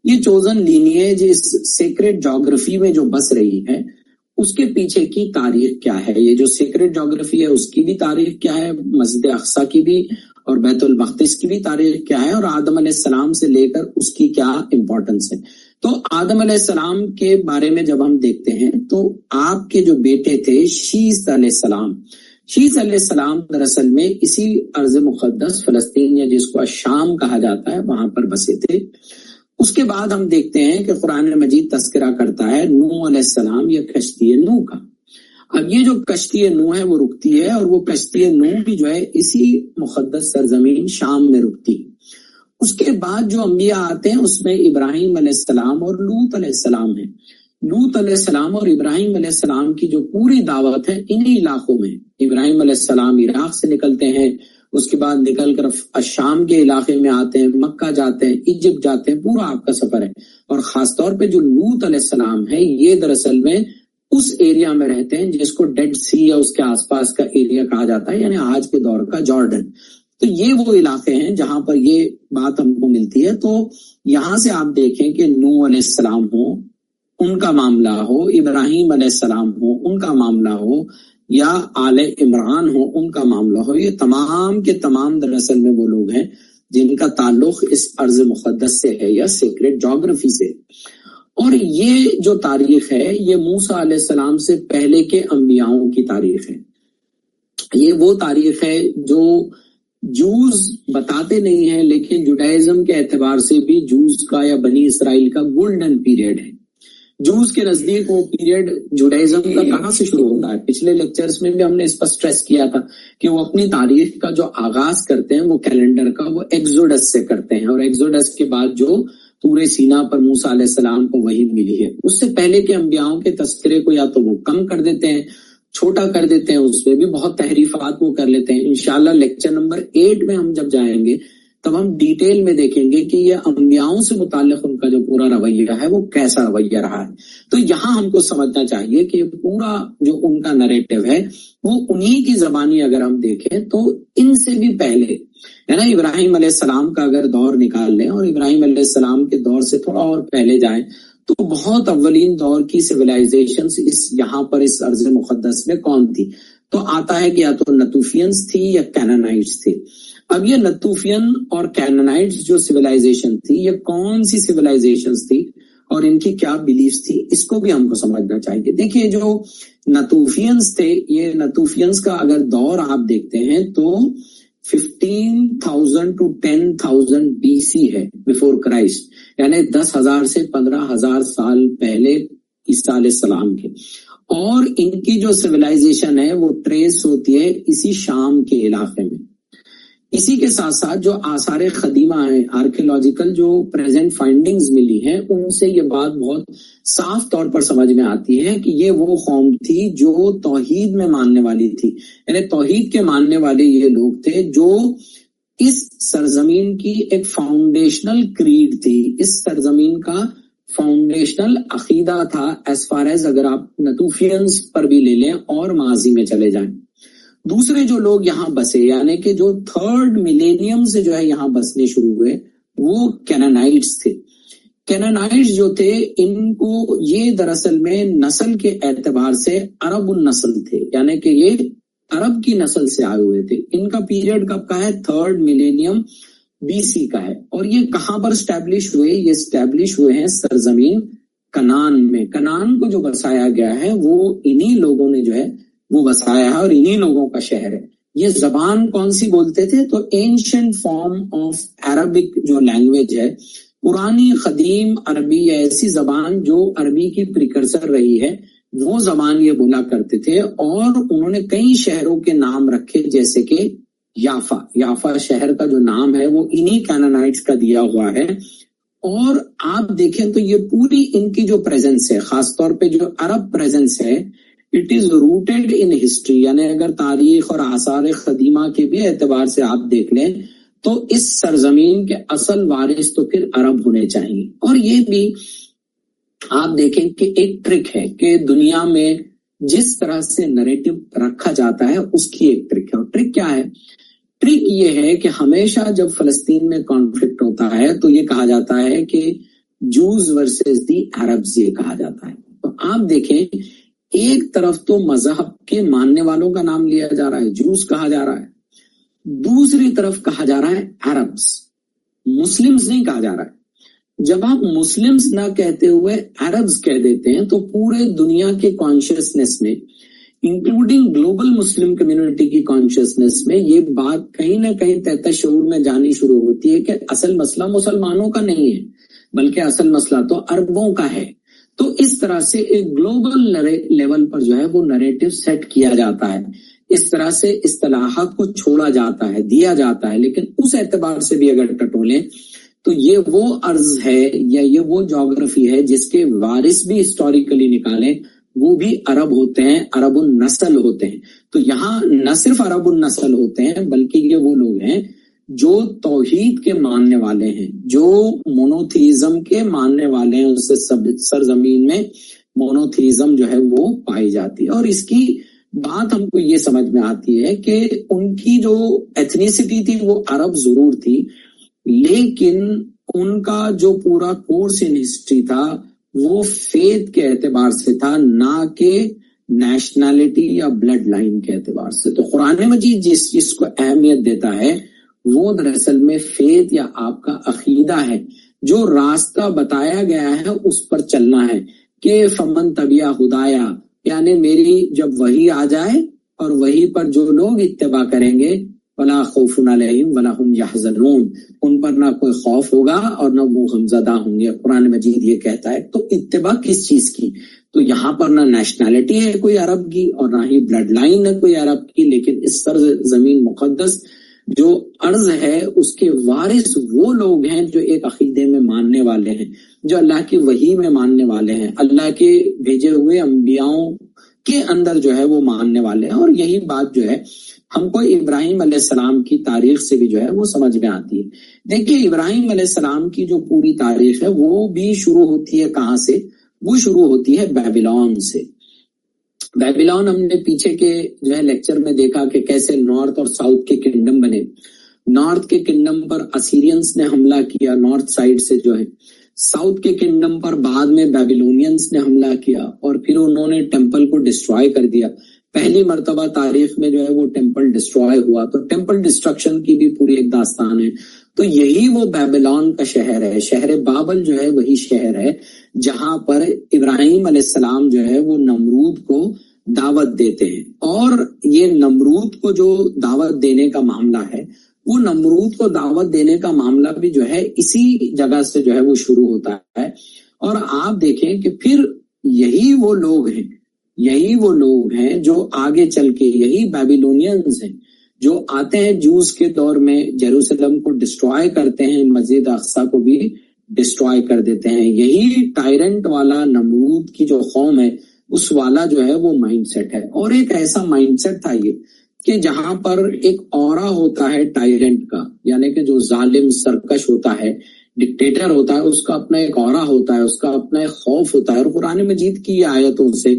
یہ چوزن لینیج اس سیکرٹ جیوگرافی میں جو بس رہی ہے اس کے پیچھے کی تاریخ کیا ہے. یہ جو سیکرٹ جیوگرافی ہے اس کی بھی تاریخ کیا ہے, مسجد اقصی کی بھی اور بیت المقدس کی بھی تاریخ کیا ہے, اور آدم علیہ السلام سے لے کر اس کی کیا امپورٹنس ہے. تو آدم علیہ السلام کے بارے میں جب ہم دیکھتے ہیں تو آپ کے جو بیٹے تھے شیث علیہ السلام, شیث علیہ السلام دراصل میں اسی ارض مقدس فلسطین یا جس کو شام کہا جاتا ہے وہاں پر بسے تھے. اس کے بعد ہم دیکھتے ہیں کہ قرآن مجید تذکرہ کرتا ہے نوح علیہ السلام یا کشتی نوح کا. اب یہ جو کشتی نوح ہے وہ رکتی ہے, اور وہ کشتی نوح بھی جو ہے اسی مقدس سرزمین شام میں رکتی. اس کے بعد جو انبیاء آتے ہیں اس میں ابراہیم علیہ السلام اور لوط علیہ السلام ہیں. لوط علیہ السلام اور ابراہیم علیہ السلام کی جو پوری دعوت ہے انہی علاقوں میں. ابراہیم علیہ السلام عراق سے نکلتے ہیں, اس کے بعد نکل کر شام کے علاقے میں آتے ہیں, مکہ جاتے ہیں, ایجپٹ جاتے ہیں, پورا آپ کا سفر ہے. اور خاص طور پہ جو لوط علیہ السلام ہے یہ دراصل میں اس ایریا میں رہتے ہیں جس کو ڈیڈ سی یا اس کے آس پاس کا ایریا کہا جاتا ہے, یعنی آج کے دور کا جارڈن. تو یہ وہ علاقے ہیں جہاں پر یہ بات ہم کو ملتی ہے. تو یہاں سے آپ دیکھیں کہ نوح علیہ السلام ہو ان کا معاملہ ہو, ابراہیم علیہ السلام ہو ان کا معاملہ ہو, یا آل عمران ہو ان کا معاملہ ہو, یہ تمام کے تمام دراصل میں وہ لوگ ہیں جن کا تعلق اس ارض مقدس سے ہے یا سیکرٹ جیوگرافی سے. اور یہ جو تاریخ ہے یہ موسیٰ علیہ السلام سے پہلے کے انبیاؤں کی تاریخ ہے. یہ وہ تاریخ ہے جو جوز بتاتے نہیں ہیں, لیکن جوڈائزم کے اعتبار سے بھی جوز کا یا بنی اسرائیل کا گولڈن پیریڈ ہے. جوز کے نزدیک وہ پیریڈ جوڈائزم کا کہاں سے شروع ہوتا ہے؟ پچھلے لیکچرز میں بھی ہم نے اس پر سٹریس کیا تھا کہ وہ اپنی تاریخ کا جو آغاز کرتے ہیں وہ کیلنڈر کا وہ ایکزوڈس سے کرتے ہیں, اور ایکزوڈس کے بعد جو پورے سینا پر موسیٰ علیہ السلام کو وحی ملی ہے اس سے پہلے کے انبیاؤں کے تذکرے کو یا تو وہ کم کر دیتے ہیں, چھوٹا کر دیتے ہیں, اس میں بھی بہت تحریفات وہ کر لیتے ہیں. انشاءاللہ لیکچر نمبر 8 میں ہم جب جائیں گے تب ہم ڈیٹیل میں دیکھیں گے کہ یہ انبیاؤں سے متعلق ان کا جو پورا رویہ ہے وہ کیسا رویہ رہا ہے. تو یہاں ہم کو سمجھنا چاہیے کہ پورا جو ان کا نریٹو ہے وہ انہی کی زبانی اگر ہم دیکھیں تو ان سے بھی پہلے ہے نا, ابراہیم علیہ السلام کا اگر دور نکال لیں اور ابراہیم علیہ السلام کے دور سے تھوڑا اور پہلے جائیں تو بہت اولین دور کی سویلائزیشن اس یہاں پر اس ارض مقدس میں کون تھی؟ تو آتا ہے کہ یا تو نتوفینز تھی یا کینانائٹس تھی. اب یہ نتوفین اور کینانائٹس جو سویلائزیشن تھی یہ کون سی سویلائزیشنز تھی اور ان کی کیا بلیفز تھی, اس کو بھی ہم کو سمجھنا چاہیے. دیکھیے جو نتوفینز تھے, یہ نتوفینز کا اگر دور آپ دیکھتے ہیں تو 15,000 to 10,000 BC ہے بیفور کرائسٹ, یعنی 10,000 سے 15,000 سال پہلے عیسیٰ علیہ السلام کے. اور ان کی جو سویلائزیشن ہے وہ ٹریس ہوتی ہے اسی شام کے علاقے میں. اسی کے ساتھ ساتھ جو آثار قدیمہ ہیں, آرکیولوجیکل جو پریزنٹ فائنڈنگز ملی ہیں, ان سے یہ بات بہت صاف طور پر سمجھ میں آتی ہے کہ یہ وہ قوم تھی جو توحید میں ماننے والی تھی. یعنی توحید کے ماننے والے یہ لوگ تھے جو اس سرزمین کی ایک فاؤنڈیشنل کریڈ تھی, اس سرزمین کا فاؤنڈیشنل عقیدہ تھا ایز فار ایز اگر آپ نتوفینز پر بھی لے لیں اور ماضی میں چلے جائیں. دوسرے جو لوگ یہاں بسے یعنی کہ جو 3rd ملینیم سے جو ہے یہاں بسنے شروع ہوئے وہ کینانائٹس تھے. کینانائٹس جو تھے ان کو یہ دراصل میں نسل کے اعتبار سے عرب النسل تھے, یعنی کہ یہ عرب کی نسل سے آئے ہوئے تھے. ان کا پیریڈ کب کا ہے؟ 3rd ملینیم BC کا ہے. اور یہ کہاں پر اسٹیبلش ہوئے؟ یہ اسٹیبلش ہوئے ہیں سرزمین کنان میں. کنان کو جو بسایا گیا ہے وہ انہی لوگوں نے جو ہے وہ بسایا ہے اور انہی لوگوں کا شہر ہے. یہ زبان کون سی بولتے تھے؟ تو اینشنٹ فارم آف عربک جو لینگویج ہے, پرانی قدیم عربی یا ایسی زبان جو عربی کی پریکرسر رہی ہے, وہ زبان یہ بولا کرتے تھے. اور انہوں نے کئی شہروں کے نام رکھے جیسے کہ یافا شہر کا جو نام ہے وہ انہی کینانائٹس کا دیا ہوا ہے. اور آپ دیکھیں تو یہ پوری ان کی جو پریزنس ہے, خاص طور پہ جو عرب پریزنس ہے, it is rooted in history. یعنی اگر تاریخ اور آثار قدیمہ کے بھی اعتبار سے آپ دیکھ لیں تو اس سرزمین کے اصل وارث تو پھر عرب ہونے چاہیے. اور یہ بھی آپ دیکھیں کہ ایک ٹرک ہے کہ دنیا میں جس طرح سے نریٹو رکھا جاتا ہے اس کی ایک ٹرک ہے. اور ٹرک کیا ہے؟ ٹرک یہ ہے کہ ہمیشہ جب فلسطین میں کانفلکٹ ہوتا ہے تو یہ کہا جاتا ہے کہ جوز ورسز دی عربز, یہ کہا جاتا ہے. تو آپ دیکھیں ایک طرف تو مذہب کے ماننے والوں کا نام لیا جا رہا ہے, جوز کہا جا رہا ہے, دوسری طرف کہا جا رہا ہے عربز, مسلمز نہیں کہا جا رہا ہے. جب آپ مسلمز نہ کہتے ہوئے عربز کہہ دیتے ہیں تو پورے دنیا کے کانشیسنس میں, انکلوڈنگ گلوبل مسلم کمیونٹی کی کانشیسنس میں, یہ بات کہیں نہ کہیں تحت شعور میں جانی شروع ہوتی ہے کہ اصل مسئلہ مسلمانوں کا نہیں ہے بلکہ اصل مسئلہ تو عربوں کا ہے. تو اس طرح سے ایک گلوبل لیول پر جو ہے وہ نریٹو سیٹ کیا جاتا ہے, اس طرح سے اصطلاحات کو چھوڑا جاتا ہے, دیا جاتا ہے. لیکن اس اعتبار سے بھی اگر ٹٹولیں تو یہ وہ ارض ہے یا یہ وہ جغرافی ہے جس کے وارث بھی ہسٹوریکلی نکالیں وہ بھی عرب ہوتے ہیں, عرب النسل ہوتے ہیں. تو یہاں نہ صرف عرب النسل ہوتے ہیں بلکہ یہ وہ لوگ ہیں جو توحید کے ماننے والے ہیں, جو مونوتھیزم کے ماننے والے ہیں. اس سے سرزمین میں مونوتھیزم جو ہے وہ پائی جاتی ہے. اور اس کی بات ہم کو یہ سمجھ میں آتی ہے کہ ان کی جو ایتھنیسٹی تھی وہ عرب ضرور تھی, لیکن ان کا جو پورا کورس ان ہسٹری تھا وہ فیتھ کے اعتبار سے تھا, نہ کہ نیشنلٹی یا بلڈ لائن کے اعتبار سے. تو قرآن مجید جس چیز کو اہمیت دیتا ہے وہ دراصل میں فیتھ یا آپ کا عقیدہ ہے, جو راستہ بتایا گیا ہے اس پر چلنا ہے. کہ فمن تبع ہدایا, یعنی میری جب وحی آ جائے اور وحی پر جو لوگ اتباع کریں گے, ولا خوف علیہم ولا هم یحزنون, ان پر نہ کوئی خوف ہوگا اور نہ وہ غمزدہ ہوں گے. قرآن مجید یہ کہتا ہے. تو اتباع کس چیز کی؟ تو یہاں پر نہ نیشنلٹی ہے کوئی عرب کی اور نہ ہی بلڈ لائن ہے کوئی عرب کی, لیکن اس سرزمین مقدس جو ارض ہے اس کے وارث وہ لوگ ہیں جو ایک عقیدے میں ماننے والے ہیں, جو اللہ کی وحی میں ماننے والے ہیں, اللہ کے بھیجے ہوئے انبیاؤں کے اندر جو ہے وہ ماننے والے ہیں. اور یہی بات جو ہے ہم کو ابراہیم علیہ السلام کی تاریخ سے بھی جو ہے وہ سمجھ میں آتی ہے. دیکھیے ابراہیم علیہ السلام کی جو پوری تاریخ ہے وہ بھی شروع ہوتی ہے کہاں سے؟ وہ شروع ہوتی ہے بیبیلون سے. بیبیلون ہم نے پیچھے کے جو ہے لیکچر میں دیکھا کہ کیسے نارتھ اور ساؤتھ کے کنگڈم بنے. نارتھ کے کنگڈم پر اسیرینز نے حملہ کیا نارتھ سائڈ سے جو ہے, ساؤتھ کے کنگڈم پر بعد میں بیبیلونینز نے حملہ کیا اور پھر انہوں نے ٹیمپل کو ڈسٹرائے کر دیا. پہلی مرتبہ تاریخ میں جو ہے وہ ٹیمپل ڈسٹرائے ہوا. تو ٹیمپل ڈسٹرکشن کی بھی پوری ایک داستان ہے. تو یہی وہ بیبیلون کا شہر ہے, شہر بابل جو ہے وہی شہر ہے جہاں پر ابراہیم علیہ السلام جو ہے وہ نمرود کو دعوت دیتے ہیں. اور یہ نمرود کو جو دعوت دینے کا معاملہ ہے, وہ نمرود کو دعوت دینے کا معاملہ بھی جو ہے اسی جگہ سے جو ہے وہ شروع ہوتا ہے. اور آپ دیکھیں کہ پھر یہی وہ لوگ ہیں جو آگے چل کے, یہی بیبیلونینز ہیں جو آتے ہیں جوز کے دور میں, جیروسلم کو ڈسٹرائے کرتے ہیں, مسجد اقصی کو بھی ڈسٹرائے کر دیتے ہیں. یہی ٹائرنٹ والا نمرود کی جو قوم ہے اس والا جو ہے وہ مائنڈ سیٹ ہے. اور ایک ایسا مائنڈ سیٹ تھا یہ کہ جہاں پر ایک اورا ہوتا ہے ٹائرنٹ کا, یعنی کہ جو ظالم سرکش ہوتا ہے, ڈکٹیٹر ہوتا ہے, اس کا اپنا ایک اورا ہوتا ہے, اس کا اپنا ایک خوف ہوتا ہے. اور قرآن مجید کی آیتوں سے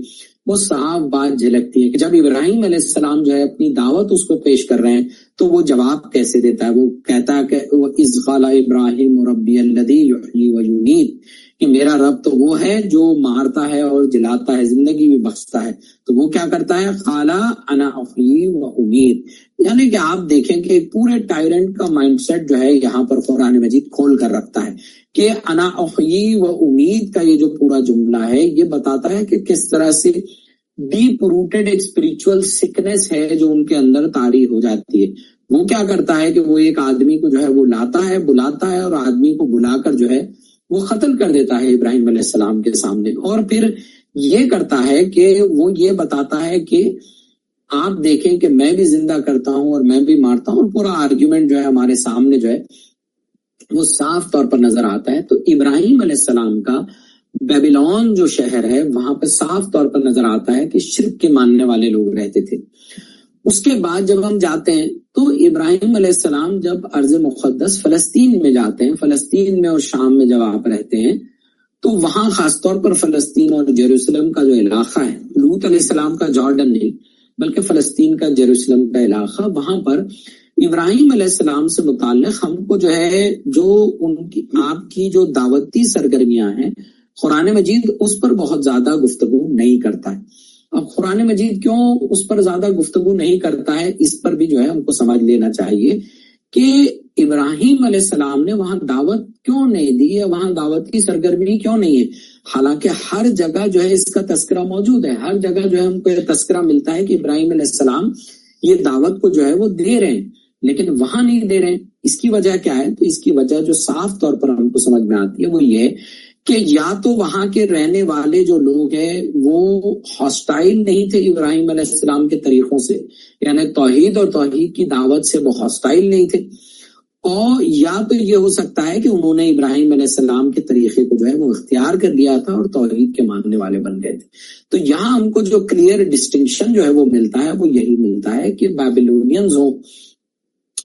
وہ صاف بات جھلکتی ہے کہ جب ابراہیم علیہ السلام جو ہے اپنی دعوت اس کو پیش کر رہے ہیں تو وہ جواب کیسے دیتا ہے. وہ کہتا ہے کہ اذ قال ابراہیم ربی الذی یحیی و یمیت، کہ میرا رب تو وہ ہے جو مارتا ہے اور جلاتا ہے، زندگی بھی بخشتا ہے. تو وہ کیا کرتا ہے؟ قال انا احیی و امیت. یعنی کہ آپ دیکھیں کہ پورے ٹائرنٹ کا مائنڈ سیٹ جو ہے یہاں پر قرآن مجید کھول کر رکھتا ہے کہ انا احیی و امید کا یہ جو پورا جملہ ہے یہ بتاتا ہے کہ کس طرح سے ڈیپ روٹڈ ایک اسپرچل سکنس ہے جو ان کے اندر طاری ہو جاتی ہے. وہ کیا کرتا ہے کہ وہ ایک آدمی کو جو ہے وہ لاتا ہے، بلاتا ہے، اور آدمی کو بلا کر جو ہے وہ قتل کر دیتا ہے ابراہیم علیہ السلام کے سامنے. اور پھر یہ کرتا ہے کہ وہ یہ بتاتا ہے کہ آپ دیکھیں کہ میں بھی زندہ کرتا ہوں اور میں بھی مارتا ہوں. اور پورا آرگیومنٹ جو ہے ہمارے سامنے جو ہے وہ صاف طور پر نظر آتا ہے. تو ابراہیم علیہ السلام کا بیبیلون جو شہر ہے وہاں پہ صاف طور پر نظر آتا ہے کہ شرک کے ماننے والے لوگ رہتے تھے. اس کے بعد جب ہم جاتے ہیں تو ابراہیم علیہ السلام جب ارض مقدس فلسطین میں جاتے ہیں، فلسطین میں اور شام میں جب آپ رہتے ہیں تو وہاں خاص طور پر فلسطین اور جیروسلم کا جو علاقہ ہے، لوط علیہ السلام کا جارڈن نہیں بلکہ فلسطین کا جیروسلم کا علاقہ، وہاں پر ابراہیم علیہ السلام سے متعلق ہم کو جو ہے جو ان کی آپ کی جو دعوتی سرگرمیاں ہیں قرآن مجید اس پر بہت زیادہ گفتگو نہیں کرتا ہے. اب قرآن مجید کیوں اس پر زیادہ گفتگو نہیں کرتا ہے، اس پر بھی جو ہے ہم کو سمجھ لینا چاہیے کہ ابراہیم علیہ السلام نے وہاں دعوت کیوں نہیں دی ہے، وہاں دعوت کی سرگرمی کیوں نہیں ہے. حالانکہ ہر جگہ جو ہے اس کا تذکرہ موجود ہے، ہر جگہ جو ہے ہم کو یہ تذکرہ ملتا ہے کہ ابراہیم علیہ السلام یہ دعوت کو جو ہے وہ دے رہے ہیں، لیکن وہاں نہیں دے رہے ہیں. اس کی وجہ کیا ہے؟ تو اس کی وجہ جو صاف طور پر ہم کو سمجھ میں آتی ہے وہ یہ ہے کہ یا تو وہاں کے رہنے والے جو لوگ ہیں وہ ہاسٹائل نہیں تھے ابراہیم علیہ السلام کے طریقوں سے، یعنی توحید اور توحید کی دعوت سے وہ ہاسٹائل نہیں تھے، اور یا تو یہ ہو سکتا ہے کہ انہوں نے ابراہیم علیہ السلام کے طریقے کو جو ہے وہ اختیار کر لیا تھا اور توحید کے ماننے والے بن گئے تھے. تو یہاں ہم کو جو کلیئر ڈسٹنکشن جو ہے وہ ملتا ہے وہ یہی ملتا ہے کہ بیبیلونینز ہوں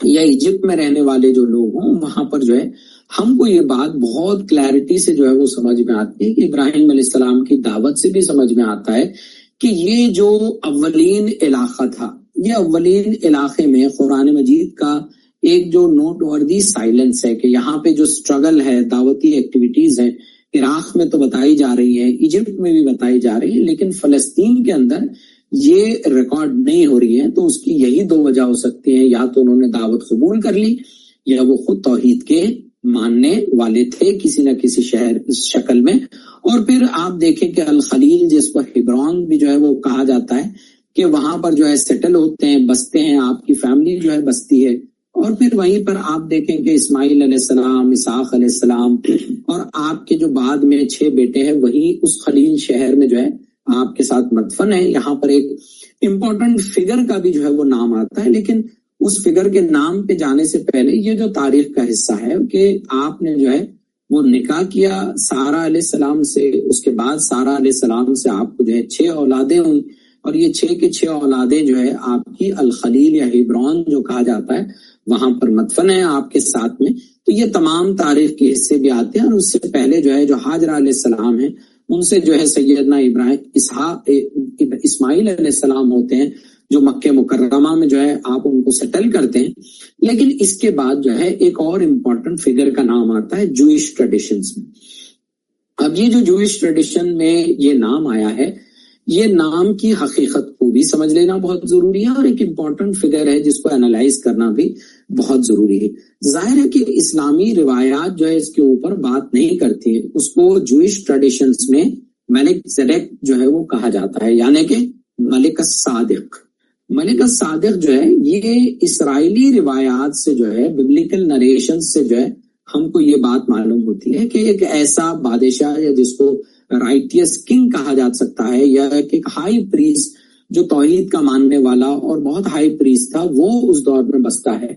یا ایجپٹ میں رہنے والے جو لوگ ہوں، وہاں پر جو ہے ہم کو یہ بات بہت کلیئرٹی سے جو ہے وہ سمجھ میں آتی ہے کہ ابراہیم علیہ السلام کی دعوت سے بھی سمجھ میں آتا ہے کہ یہ جو اولین علاقہ تھا، یہ اولین علاقے میں قرآن مجید کا ایک جو نوٹ وردی سائلنس ہے کہ یہاں پہ جو سٹرگل ہے، دعوتی ایکٹیویٹیز ہیں، عراق میں تو بتائی جا رہی ہے، ایجپٹ میں بھی بتائی جا رہی ہے، لیکن فلسطین کے اندر یہ ریکارڈ نہیں ہو رہی ہے. تو اس کی یہی دو وجہ ہو سکتی ہیں، یا تو انہوں نے دعوت قبول کر لی یا وہ خود توحید کے ماننے والے تھے کسی نہ کسی شکل میں. اور پھر آپ دیکھیں کہ الخلیل جس کو ہیبرون بھی جو ہے وہ کہا جاتا ہے کہ وہاں پر جو ہے سیٹل ہوتے ہیں، بستے ہیں، آپ کی فیملی جو ہے بستی ہے. اور پھر وہیں پر آپ دیکھیں کہ اسماعیل علیہ السلام، اسحاق علیہ السلام اور آپ کے جو بعد میں 6 بیٹے ہیں وہی اس خلیل شہر میں جو ہے آپ کے ساتھ مدفن ہے. یہاں پر ایک امپورٹنٹ فگر کا بھی جو ہے وہ نام آتا ہے، لیکن اس فگر کے نام پہ جانے سے پہلے یہ جو تاریخ کا حصہ ہے کہ آپ نے جو ہے وہ نکاح کیا سارہ علیہ السلام سے، اس کے بعد سارہ علیہ السلام سے آپ کو جو ہے 6 اولادیں ہوئی، اور یہ 6 کے 6 اولادیں جو ہے آپ کی الخلیل یا ہیبرون جو کہا جاتا ہے وہاں پر مدفن ہے آپ کے ساتھ میں. تو یہ تمام تاریخ کے حصے بھی آتے ہیں. اور اس سے پہلے جو ہے جو حاجرہ علیہ السلام ہیں ان سے جو ہے سیدنا اسماعیل علیہ السلام ہوتے ہیں جو مکہ مکرمہ میں جو ہے آپ ان کو سیٹل کرتے ہیں. لیکن اس کے بعد جو ہے ایک اور امپورٹنٹ فگر کا نام آتا ہے جوئش ٹریڈیشنز میں. اب یہ جو جوئش ٹریڈیشن میں یہ نام آیا ہے، یہ نام کی حقیقت کو بھی سمجھ لینا بہت ضروری ہے، اور ایک امپورٹنٹ فگر ہے جس کو انالائز کرنا بھی بہت ضروری ہے. ظاہر ہے کہ اسلامی روایات جو ہے اس کے اوپر بات نہیں کرتی ہیں. اس کو جوئش ٹریڈیشنز میں ملک زیڈق جو ہے وہ کہا جاتا ہے، یعنی کہ ملک الصادق. ملک الصادق جو ہے یہ اسرائیلی روایات سے جو ہے ببلیکل نریشن سے جو ہے ہم کو یہ بات معلوم ہوتی ہے کہ ایک ایسا بادشاہ یا جس کو رائٹیس کنگ کہا جا سکتا ہے، یا ایک ہائی پریسٹ جو توحید کا ماننے والا اور بہت ہائی پریسٹ تھا، وہ اس دور میں بستا ہے.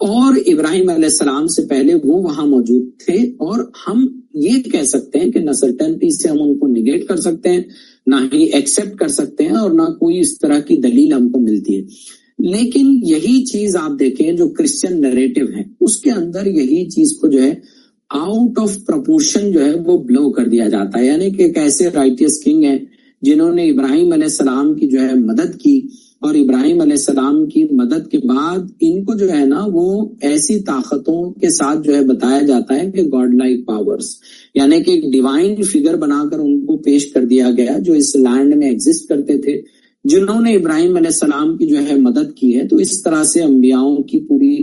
اور ابراہیم علیہ السلام سے پہلے وہ وہاں موجود تھے. اور ہم یہ کہہ سکتے ہیں کہ نہ سرٹنٹی سے ہم ان کو نگیٹ کر سکتے ہیں، نہ ہی ایکسپٹ کر سکتے ہیں، اور نہ کوئی اس طرح کی دلیل ہم کو ملتی ہے. لیکن یہی چیز آپ دیکھیں جو کرسچن نیریٹو ہے اس کے اندر یہی چیز کو جو ہے آؤٹ آف پروپورشن جو ہے وہ بلو کر دیا جاتا ہے. یعنی کہ ایک ایسے رائٹیس کنگ ہیں جنہوں نے ابراہیم علیہ السلام کی جو ہے مدد کی، اور ابراہیم علیہ السلام کی مدد کے بعد ان کو جو ہے نا وہ ایسی طاقتوں کے ساتھ جو ہے بتایا جاتا ہے کہ گاڈ لائک پاورز، یعنی کہ ایک ڈیوائن فگر بنا کر ان کو پیش کر دیا گیا جو اس لینڈ میں ایگزسٹ کرتے تھے، جنہوں نے ابراہیم علیہ السلام کی جو ہے مدد کی ہے۔ تو اس طرح سے انبیاؤں کی پوری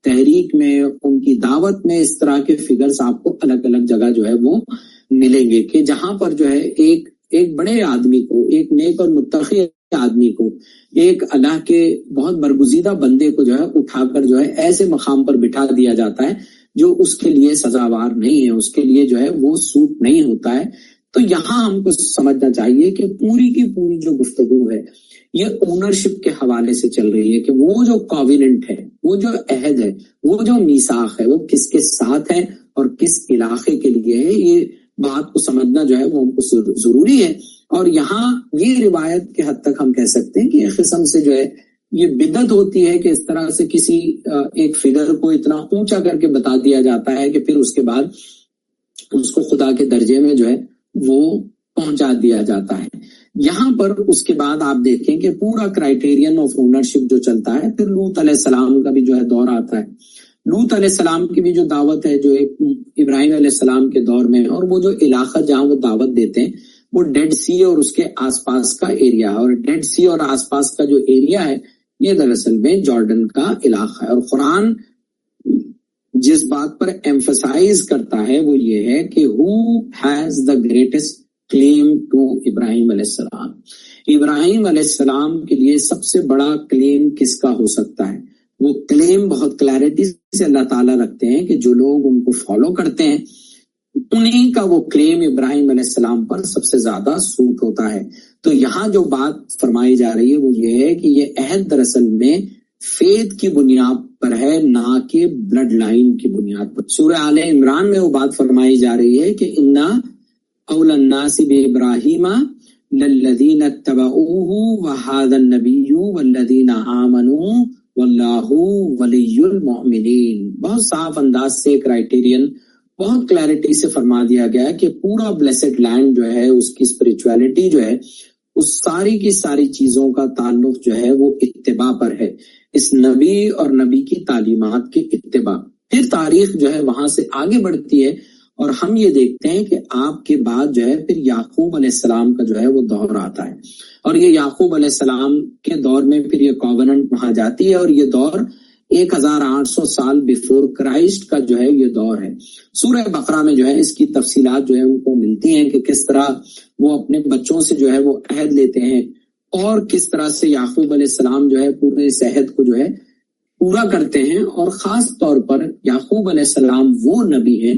تحریک میں، ان کی دعوت میں اس طرح کے فگرز آپ کو الگ الگ جگہ جو ہے وہ ملیں گے کہ جہاں پر جو ہے ایک بڑے آدمی کو، ایک نیک اور متقی آدمی کو، ایک اللہ کے بہت برگزیدہ بندے کو جو ہے اٹھا کر جو ہے ایسے مقام پر بٹھا دیا جاتا ہے جو اس کے لیے سزاوار نہیں ہے، اس کے لیے جو ہے وہ سوٹ نہیں ہوتا ہے۔ تو یہاں ہم کو سمجھنا چاہیے کہ پوری کی پوری جو گفتگو ہے یہ اونرشپ کے حوالے سے چل رہی ہے کہ وہ جو کوویننٹ ہے، وہ جو عہد ہے، وہ جو میثاق ہے، وہ کس کے ساتھ ہے اور کس علاقے کے لیے ہے، یہ بات کو سمجھنا جو ہے وہ ہم کو ضروری ہے۔ اور یہاں یہ روایت کے حد تک ہم کہہ سکتے ہیں کہ ایک قسم سے جو ہے یہ بدعت ہوتی ہے کہ اس طرح سے کسی ایک فگر کو اتنا اونچا کر کے بتا دیا جاتا ہے کہ پھر اس کے بعد اس کو خدا کے درجے میں جو ہے وہ پہنچا دیا جاتا ہے۔ یہاں پر اس کے بعد آپ دیکھیں کہ پورا کرائیٹیرین آف اونرشپ جو چلتا ہے، پھر لوط علیہ السلام کا بھی جو ہے دور آتا ہے۔ لوط علیہ السلام کی بھی جو دعوت ہے جو ایک ابراہیم علیہ السلام کے دور میں، اور وہ جو علاقہ جہاں وہ دعوت دیتے ہیں وہ ڈیڈ سی اور اس کے آس پاس کا ایریا، اور ڈیڈ سی اور آس پاس کا جو ایریا ہے یہ دراصل میں جارڈن کا علاقہ ہے۔ اور قرآن جس بات پر ایمفسائز کرتا ہے وہ یہ ہے کہ who has the greatest claim to ابراہیم علیہ السلام، ابراہیم علیہ السلام کے لیے سب سے بڑا کلیم کس کا ہو سکتا ہے؟ وہ کلیم بہت کلیئرٹی سے اللہ تعالیٰ رکھتے ہیں کہ جو لوگ ان کو فالو کرتے ہیں انہیں کا وہ کلیم ابراہیم علیہ السلام پر سب سے زیادہ سوٹ ہوتا ہے۔ تو یہاں جو بات فرمائی جا رہی ہے وہ یہ ہے کہ یہ عہد دراصل میں فیتھ کی بنیاد پر ہے، نہ کہ بلڈ لائن کی بنیاد پر۔ سورہ آل عمران میں وہ بات فرمائی جا رہی ہے کہ انا اول الناس بابراہیم للذین اتبعوہ وہذا النبی والذین آمنوا واللہ ولی المؤمنین۔ بہت صاف انداز سے کرائیٹیرین بہت کلیئرٹی سے فرما دیا گیا ہے کہ پورا بلیسڈ لینڈ جو ہے اس کی اسپرچویلٹی جو ہے اس ساری کی ساری چیزوں کا تعلق جو ہے وہ اتباع پر ہے، اس نبی اور نبی کی تعلیمات کی اتباع۔ پھر تاریخ جو ہے وہاں سے آگے بڑھتی ہے اور ہم یہ دیکھتے ہیں کہ آپ کے بعد جو ہے پھر یعقوب علیہ السلام کا جو ہے وہ دور آتا ہے، اور یہ یعقوب علیہ السلام کے دور میں پھر یہ کووننٹ وہاں جاتی ہے، اور یہ دور 1800 سال بیفور کرائسٹ کا جو ہے یہ دور ہے۔ سورہ بقرہ میں جو ہے اس کی تفصیلات جو ہے ان کو ملتی ہیں کہ کس طرح وہ اپنے بچوں سے جو ہے وہ عہد لیتے ہیں، اور کس طرح سے یعقوب علیہ السلام جو ہے پورے اس عہد کو جو ہے پورا کرتے ہیں۔ اور خاص طور پر یعقوب علیہ السلام وہ نبی ہیں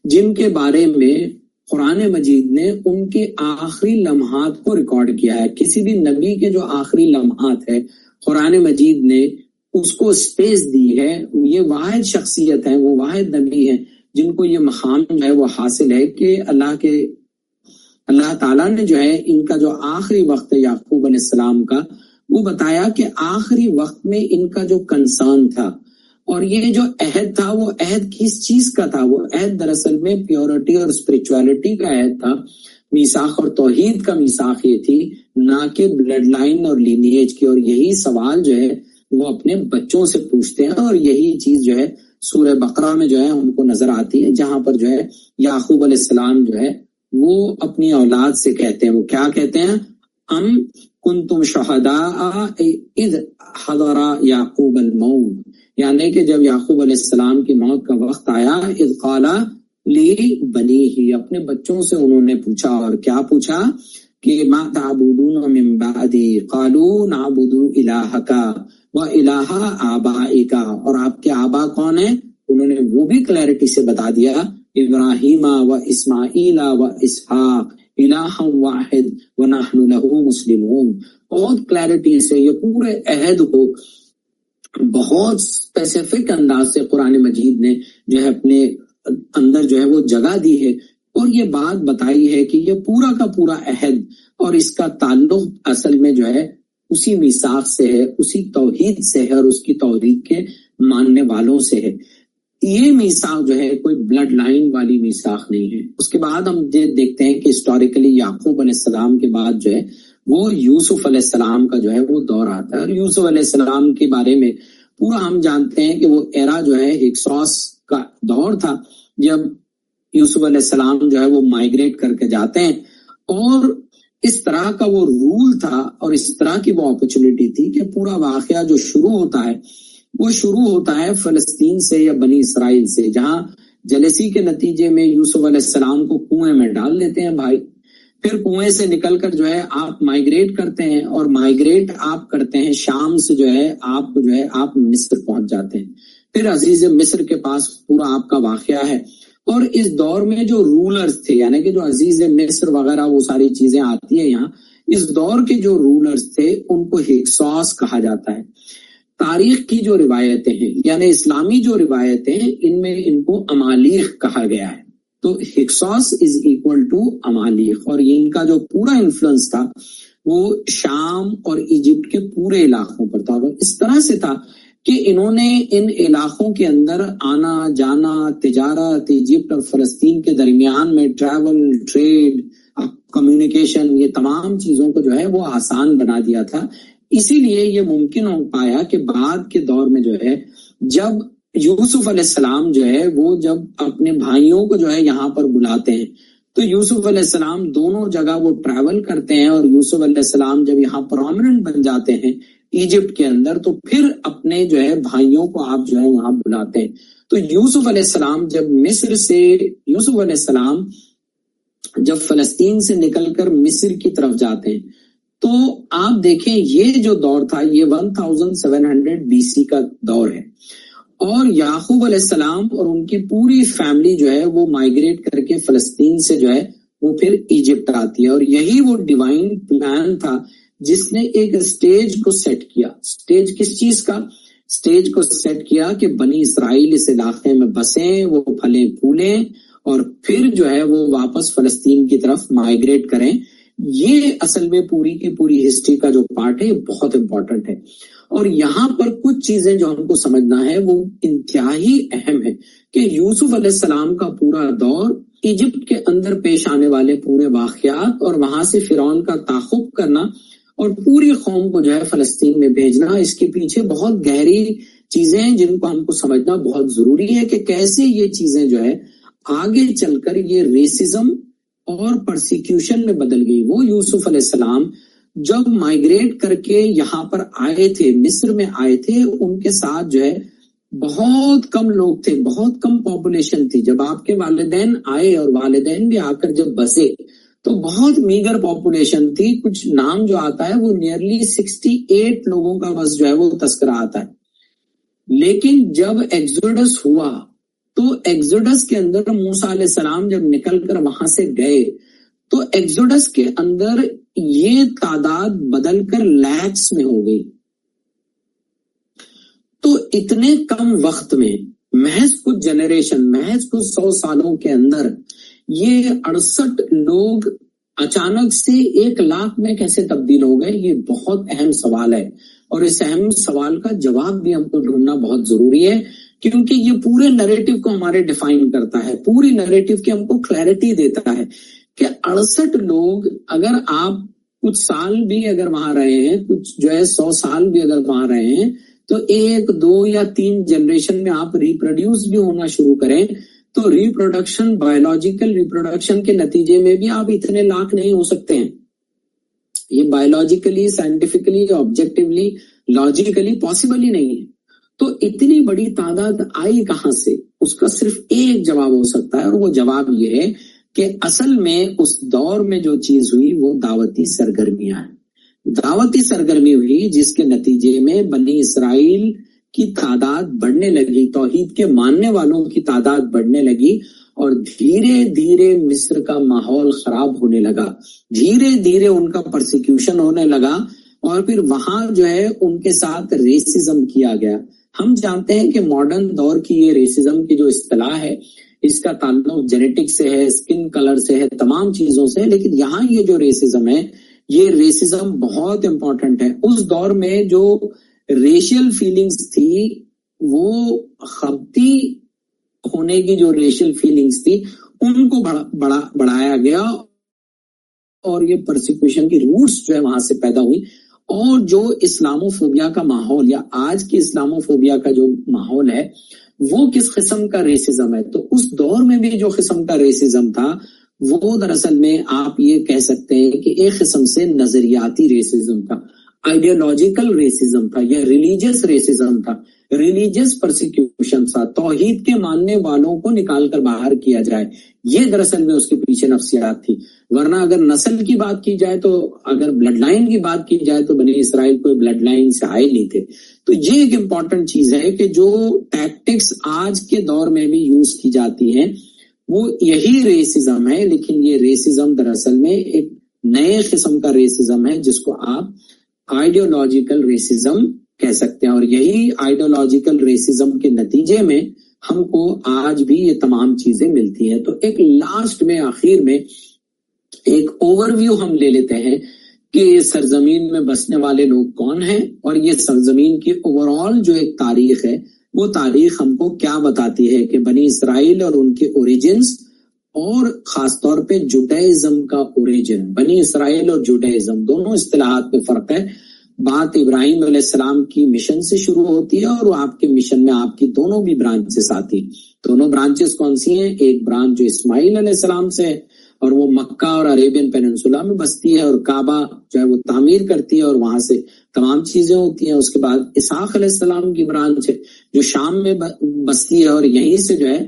جن کے بارے میں قرآن مجید نے ان کے آخری لمحات کو ریکارڈ کیا ہے۔ کسی بھی نبی کے جو آخری لمحات ہے قرآن مجید نے اس کو اسپیس دی ہے۔ یہ واحد شخصیت ہے، وہ واحد نبی ہیں جن کو یہ مقام جو ہے وہ حاصل ہے کہ اللہ تعالیٰ نے جو ہے ان کا جو آخری وقت ہے یعقوب علیہ السلام کا، وہ بتایا کہ آخری وقت میں ان کا جو کنسرن تھا اور یہ جو عہد تھا وہ عہد کس چیز کا تھا؟ وہ عہد دراصل میں پیورٹی اور اسپرچویلٹی کا عہد تھا، میثاق اور توحید کا میثاق یہ تھی، نہ کہ بلڈ لائن اور لینیج کی۔ اور یہی سوال جو ہے وہ اپنے بچوں سے پوچھتے ہیں، اور یہی چیز جو ہے سورہ بقرہ میں جو ہے ہم کو نظر آتی ہے، جہاں پر جو ہے یعقوب علیہ السلام جو ہے وہ اپنی اولاد سے کہتے ہیں، وہ کیا کہتے ہیں؟ ام کنتم شہداء اذ حضر یعقوب الموت، یعنی کہ جب یعقوب علیہ السلام کی موت کا وقت آیا، اذ قال لی بنیہ، اپنے بچوں سے انہوں نے پوچھا، اور کیا پوچھا کہ ما تعبدون من بعدی قالوا نعبد الہک وَإِلَٰهَ آبَائِكَ، اور آپ کے آبا کون ہیں؟ انہوں نے وہ بھی کلیئرٹی سے بتا دیا، ابراہیم و اسماعیل و اسحاق الہ واحد ونحن لہ مسلمون۔ بہت کلیئرٹی سے یہ پورے عہد کو بہت اسپیسیفک انداز سے قرآن مجید نے جو ہے اپنے اندر جو ہے وہ جگہ دی ہے، اور یہ بات بتائی ہے کہ یہ پورا کا پورا عہد اور اس کا تعلق اصل میں جو ہے اسی میثاق سے ہے، اسی توحید سے ہے، اور اس کی توحید کے ماننے والوں سے ہے۔ یہ میثاق جو ہے کوئی بلڈ لائن والی میثاق نہیں ہے. اس کے بعد ہم دیکھتے ہیں کہ ہسٹوریکلی یعقوب علیہ السلام کے بعد جو ہے وہ یوسف علیہ السلام کا جو ہے وہ دور آتا ہے. اور یوسف علیہ السلام کے بارے میں پورا ہم جانتے ہیں کہ وہ ایرا جو ہے ہکسوس کا دور تھا، جب یوسف علیہ السلام جو ہے وہ مائگریٹ کر کے جاتے ہیں، اور اس طرح کا وہ رول تھا اور اس طرح کی وہ اپرچونٹی تھی کہ پورا واقعہ جو شروع ہوتا ہے وہ شروع ہوتا ہے فلسطین سے یا بنی اسرائیل سے، جہاں جلسی کے نتیجے میں یوسف علیہ السلام کو کنویں میں ڈال دیتے ہیں بھائی. پھر کنویں سے نکل کر جو ہے آپ مائگریٹ کرتے ہیں، اور مائگریٹ آپ کرتے ہیں شام سے جو ہے آپ مصر پہنچ جاتے ہیں. پھر عزیز مصر کے پاس پورا آپ کا واقعہ ہے. اور اس دور میں جو رولرز تھے، یعنی کہ جو عزیز مصر وغیرہ وہ ساری چیزیں آتی ہیں یہاں، اس دور کے جو رولرز تھے ان کو ہکسوس کہا جاتا ہے. تاریخ کی جو روایتیں ہیں یعنی اسلامی جو روایتیں ہیں ان میں ان کو امالیق کہا گیا ہے. تو ہکسوس از ایکول ٹو امالیق، اور یہ ان کا جو پورا انفلوئنس تھا وہ شام اور ایجپٹ کے پورے علاقوں پر تھا. اور اس طرح سے تھا کہ انہوں نے ان علاقوں کے اندر آنا جانا، تجارت، ایجپٹ اور فلسطین کے درمیان میں ٹریول، ٹریڈ، کمیونیکیشن، یہ تمام چیزوں کو جو ہے وہ آسان بنا دیا تھا. اسی لیے یہ ممکن ہو پایا کہ بعد کے دور میں جو ہے جب یوسف علیہ السلام جو ہے وہ جب اپنے بھائیوں کو جو ہے یہاں پر بلاتے ہیں تو یوسف علیہ السلام دونوں جگہ وہ ٹریول کرتے ہیں، اور یوسف علیہ السلام جب یہاں پرومیننٹ بن جاتے ہیں ایجپٹ کے اندر تو پھر اپنے جو ہے بھائیوں کو آپ جو ہے یہاں بلاتے ہیں. تو یوسف علیہ السلام یوسف علیہ السلام جب فلسطین سے نکل کر مصر کی طرف جاتے ہیں تو آپ دیکھیں یہ جو دور تھا یہ 1700 BC کا دور ہے. اور یعقوب علیہ السلام اور ان کی پوری فیملی جو ہے وہ مائگریٹ کر کے فلسطین سے جو ہے وہ پھر ایجپٹ آتی ہے. اور یہی وہ ڈیوائن پلان تھا جس نے ایک اسٹیج کو سیٹ کیا. اسٹیج کس چیز کا؟ اسٹیج کو سیٹ کیا کہ بنی اسرائیل اس علاقے میں بسیں، وہ پھلیں پھولیں، اور پھر جو ہے وہ واپس فلسطین کی طرف مائگریٹ کریں. یہ اصل میں پوری کی پوری ہسٹری کا جو پارٹ ہے بہت امپورٹنٹ ہے. اور یہاں پر کچھ چیزیں جو ہم کو سمجھنا ہے وہ انتہائی اہم ہے کہ یوسف علیہ السلام کا پورا دور، ایجپٹ کے اندر پیش آنے والے پورے واقعات، اور وہاں سے فرعون کا تعاقب کرنا اور پوری قوم کو جو ہے فلسطین میں بھیجنا، اس کے پیچھے بہت گہری چیزیں ہیں جن کو ہم کو سمجھنا بہت ضروری ہے کہ کیسے یہ چیزیں جو ہے آگے چل کر یہ ریسزم اور پرسیکیوشن میں بدل گئی. وہ یوسف علیہ السلام جب مائگریٹ کر کے یہاں پر آئے تھے، مصر میں آئے تھے، ان کے ساتھ جو ہے بہت کم لوگ تھے، بہت کم پاپولیشن تھی. جب آپ کے والدین آئے اور والدین بھی آ کر جب بسے تو بہت میگر پاپولیشن تھی. کچھ نام جو آتا ہے وہ نیئرلی 68 لوگوں کا بس جو ہے وہ تذکرہ آتا ہے. لیکن جب ایکزوڈس ہوا تو ایکزوڈس کے اندر موسیٰ علیہ السلام جب نکل کر وہاں سے گئے تو ایکزوڈس کے اندر یہ تعداد بدل کر لیکس میں ہو گئی. تو اتنے کم وقت میں محض کچھ جنریشن، محض کچھ 100 سالوں کے اندر یہ 68 لوگ اچانک سے 1 لاکھ میں کیسے تبدیل ہو گئے؟ یہ بہت اہم سوال ہے، اور اس اہم سوال کا جواب بھی ہم کو ڈھونڈنا بہت ضروری ہے، کیونکہ یہ پورے نیریٹو کو ہمارے ڈیفائن کرتا ہے، پوری نیریٹو کی ہم کو کلیئرٹی دیتا ہے کہ 68 لوگ اگر آپ کچھ سال بھی اگر وہاں رہے ہیں، کچھ جو ہے 100 سال بھی اگر وہاں رہے ہیں، تو 1، 2 یا 3 جنریشن میں آپ ریپروڈیوس بھی ہونا شروع کریں تو ریپروڈکشن، بایولوجیکل ریپروڈکشن کے نتیجے میں بھی آپ اتنے لاکھ نہیں ہو سکتے ہیں. یہ biologically, scientifically, objectively, logically possible ہی نہیں ہے. تو اتنی بڑی تعداد آئی کہاں سے؟ اس کا صرف ایک جواب ہو سکتا ہے، اور وہ جواب یہ ہے کہ اصل میں اس دور میں جو چیز ہوئی وہ دعوتی سرگرمیاں ہیں. دعوتی سرگرمی ہوئی جس کے نتیجے میں بنی اسرائیل کی تعداد بڑھنے لگی، توحید کے ماننے والوں کی تعداد بڑھنے لگی، اور دھیرے دھیرے مصر کا ماحول خراب ہونے لگا، دھیرے دھیرے ان کا پرسیکیوشن ہونے لگا، اور پھر وہاں جو ہے ان کے ساتھ ریسزم کیا گیا. ہم جانتے ہیں کہ ماڈرن دور کی یہ ریسزم کی جو اصطلاح ہے اس کا تعلق جینیٹک سے ہے، اسکن کلر سے ہے، تمام چیزوں سے، لیکن یہاں یہ جو ریسزم ہے یہ ریسزم بہت امپورٹنٹ ہے. اس دور میں جو ریشیل فیلنگز تھی وہ خبتی ہونے کی جو ریشل فیلنگز تھی ان کو بڑھایا گیا اور یہ پرسیکیوشن کی روٹس جو ہے وہاں سے پیدا ہوئی. اور جو اسلاموفوبیا کا ماحول یا آج کی اسلاموفوبیا کا جو ماحول ہے وہ کس قسم کا ریسزم ہے, تو اس دور میں بھی جو قسم کا ریسزم تھا وہ دراصل میں آپ یہ کہہ سکتے ہیں کہ ایک قسم سے نظریاتی ریسزم تھا, آئیڈیالوجیکل ریسزم تھا یا ریلیجیس ریسزم تھا, ریلیجیس پرسیکیوشن تھا, توحید کے ماننے والوں کو نکال کر باہر کیا جائے, یہ دراصل میں اس کے پیچھے نفسیات تھی. ورنہ اگر نسل کی بات کی جائے تو, اگر بلڈ لائن کی بات کی جائے تو بنی اسرائیل کوئی بلڈ لائن سے آئے نہیں تھے. تو یہ ایک امپورٹنٹ چیز ہے کہ جو ٹیکٹکس آج کے دور میں بھی یوز کی جاتی ہیں وہ یہی ریسزم ہے, لیکن یہ ریسزم دراصل میں ایک نئے قسم کا ریسزم ہے جس کو آپ آئیڈیولوجیکل ریسزم کہہ سکتے ہیں. اور یہی آئیڈیولوجیکل ریسزم کے نتیجے میں ہم کو آج بھی یہ تمام چیزیں ملتی ہیں. تو ایک لاسٹ میں آخر میں ایک اوور ویو ہم لے لیتے ہیں کہ سرزمین میں بسنے والے لوگ کون ہیں اور یہ سرزمین کی اوور آل جو ایک تاریخ ہے وہ تاریخ ہم کو کیا بتاتی ہے کہ بنی اسرائیل اور ان کے اوریجنز, اور خاص طور پہ جوڈائزم کا اوریجن. بنی اسرائیل اور جوڈائزم دونوں اصطلاحات میں فرق ہے. بات ابراہیم علیہ السلام کی مشن سے شروع ہوتی ہے اور وہ آپ کے مشن میں آپ کی دونوں بھی برانچز آتی. دونوں برانچز کون سی ہیں؟ ایک برانچ جو اسماعیل علیہ السلام سے ہے اور وہ مکہ اور عربین پیننسولا میں بستی ہے اور کعبہ جو ہے وہ تعمیر کرتی ہے اور وہاں سے تمام چیزیں ہوتی ہیں. اس کے بعد اسحاق علیہ السلام کی برانچ ہے جو شام میں بستی ہے اور یہیں سے جو ہے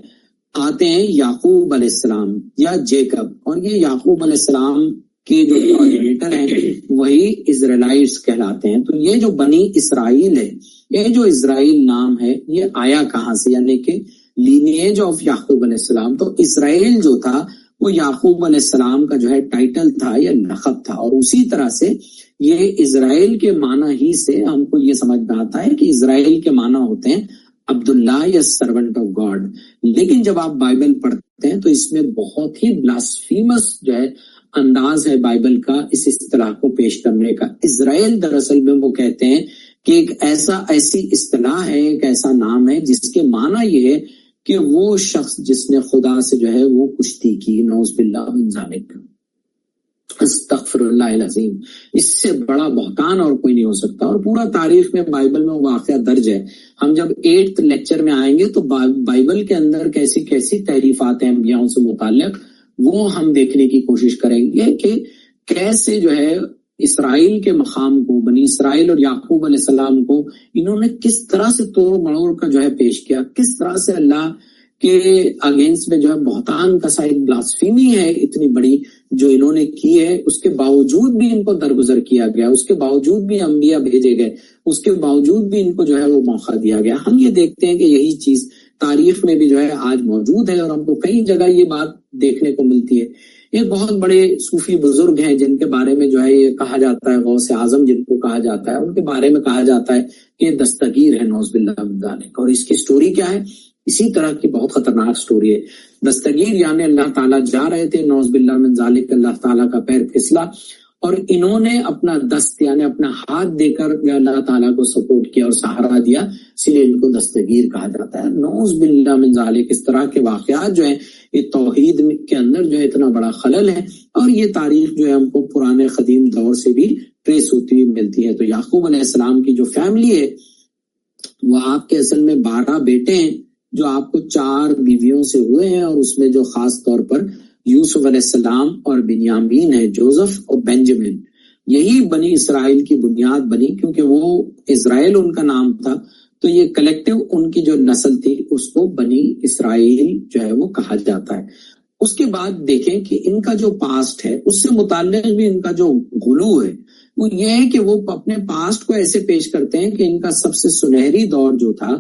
آتے ہیں یعقوب علیہ السلام یا جیکب, اور یہ یعقوب علیہ السلام کے جو کوآرڈینیٹر ہیں وہی اسرائیلائٹس کہلاتے ہیں. تو یہ جو بنی اسرائیل ہے, یہ جو اسرائیل نام ہے یہ آیا کہاں سے, یعنی کہ لینیج آف یعقوب علیہ السلام. تو اسرائیل جو تھا وہ یعقوب علیہ السلام کا جو ہے ٹائٹل تھا یا لقب تھا, اور اسی طرح سے یہ اسرائیل کے معنی ہی سے ہم کو یہ سمجھ میں آتا ہے کہ اسرائیل کے معنی ہوتے ہیں عبداللہ یا سرونٹ آف گاڈ. لیکن جب آپ بائبل پڑھتے ہیں تو اس میں بہت ہی بلاسفیمس جو ہے انداز ہے بائبل کا اس اصطلاح کو پیش کرنے کا. اسرائیل دراصل میں وہ کہتے ہیں کہ ایک ایسی اصطلاح ہے, ایک ایسا نام ہے جس کے معنی یہ ہے کہ وہ شخص جس نے خدا سے جو ہے وہ کشتی کی, نعوذ باللہ من ذالک, استغفر اللہ العظیم. اس سے بڑا بہتان اور کوئی نہیں ہو سکتا. اور پورا تاریخ میں بائبل میں واقعہ درج ہے. ہم جب 8th لیکچر میں آئیں گے تو بائبل کے اندر کیسی کیسی تحریفات ہیں انبیاءوں سے متعلق وہ ہم دیکھنے کی کوشش کریں گے کہ کیسے جو ہے اسرائیل کے مقام کو, بنی اسرائیل اور یعقوب علیہ السلام کو انہوں نے کس طرح سے توڑ مڑوڑ کا جو ہے پیش کیا, کس طرح سے اللہ کے اگینسٹ میں جو ہے بہتان کا سائد بلاسفیمی ہے اتنی بڑی جو انہوں نے کی ہے, اس کے باوجود بھی ان کو درگزر کیا گیا, اس کے باوجود بھی انبیاء بھیجے گئے, اس کے باوجود بھی ان کو جو ہے وہ موقع دیا گیا. ہم یہ دیکھتے ہیں کہ یہی چیز تاریخ میں بھی جو ہے آج موجود ہے اور ہم کو کئی جگہ یہ بات دیکھنے کو ملتی ہے. ایک بہت بڑے صوفی بزرگ ہیں جن کے بارے میں جو ہے یہ کہا جاتا ہے, غوث اعظم جن کو کہا جاتا ہے, ان کے بارے میں کہا جاتا ہے کہ دستگیر ہے, نعوذ باللہ من ذالک. اور اس کی سٹوری کیا ہے؟ اسی طرح کی بہت خطرناک سٹوری ہے. دستگیر یعنی اللہ تعالیٰ جا رہے تھے, نعوذ باللہ من ذالک, اللہ تعالیٰ کا پیر پھسلا اور انہوں نے اپنا دست یعنی اپنا ہاتھ دے کر اللہ تعالیٰ کو سپورٹ کیا اور سہارا دیا, اس لیے ان کو دستگیر کہا جاتا ہے. نعوذ باللہ من ذالک. اس طرح کے واقعات جو ہیں یہ توحید کے اندر جو ہے اتنا بڑا خلل ہے, اور یہ تاریخ جو ہے ہم کو پرانے قدیم دور سے بھی ٹریس ہوتی ہوئی ملتی ہے. تو یعقوب علیہ السلام کی جو فیملی ہے وہ آپ کے اصل میں 12 بیٹے ہیں جو آپ کو 4 بیویوں سے ہوئے ہیں, اور اس میں جو خاص طور پر یوسف علیہ السلام اور بنیامین ہے, جوزف اور بینجامن, یہی بنی اسرائیل کی بنیاد بنی. کیونکہ وہ اسرائیل ان کا نام تھا تو یہ کلیکٹیو ان کی جو نسل تھی اس کو بنی اسرائیل جو ہے وہ کہا جاتا ہے. اس کے بعد دیکھیں کہ ان کا جو پاسٹ ہے اس سے متعلق بھی ان کا جو غلو ہے وہ یہ ہے کہ وہ اپنے پاسٹ کو ایسے پیش کرتے ہیں کہ ان کا سب سے سنہری دور جو تھا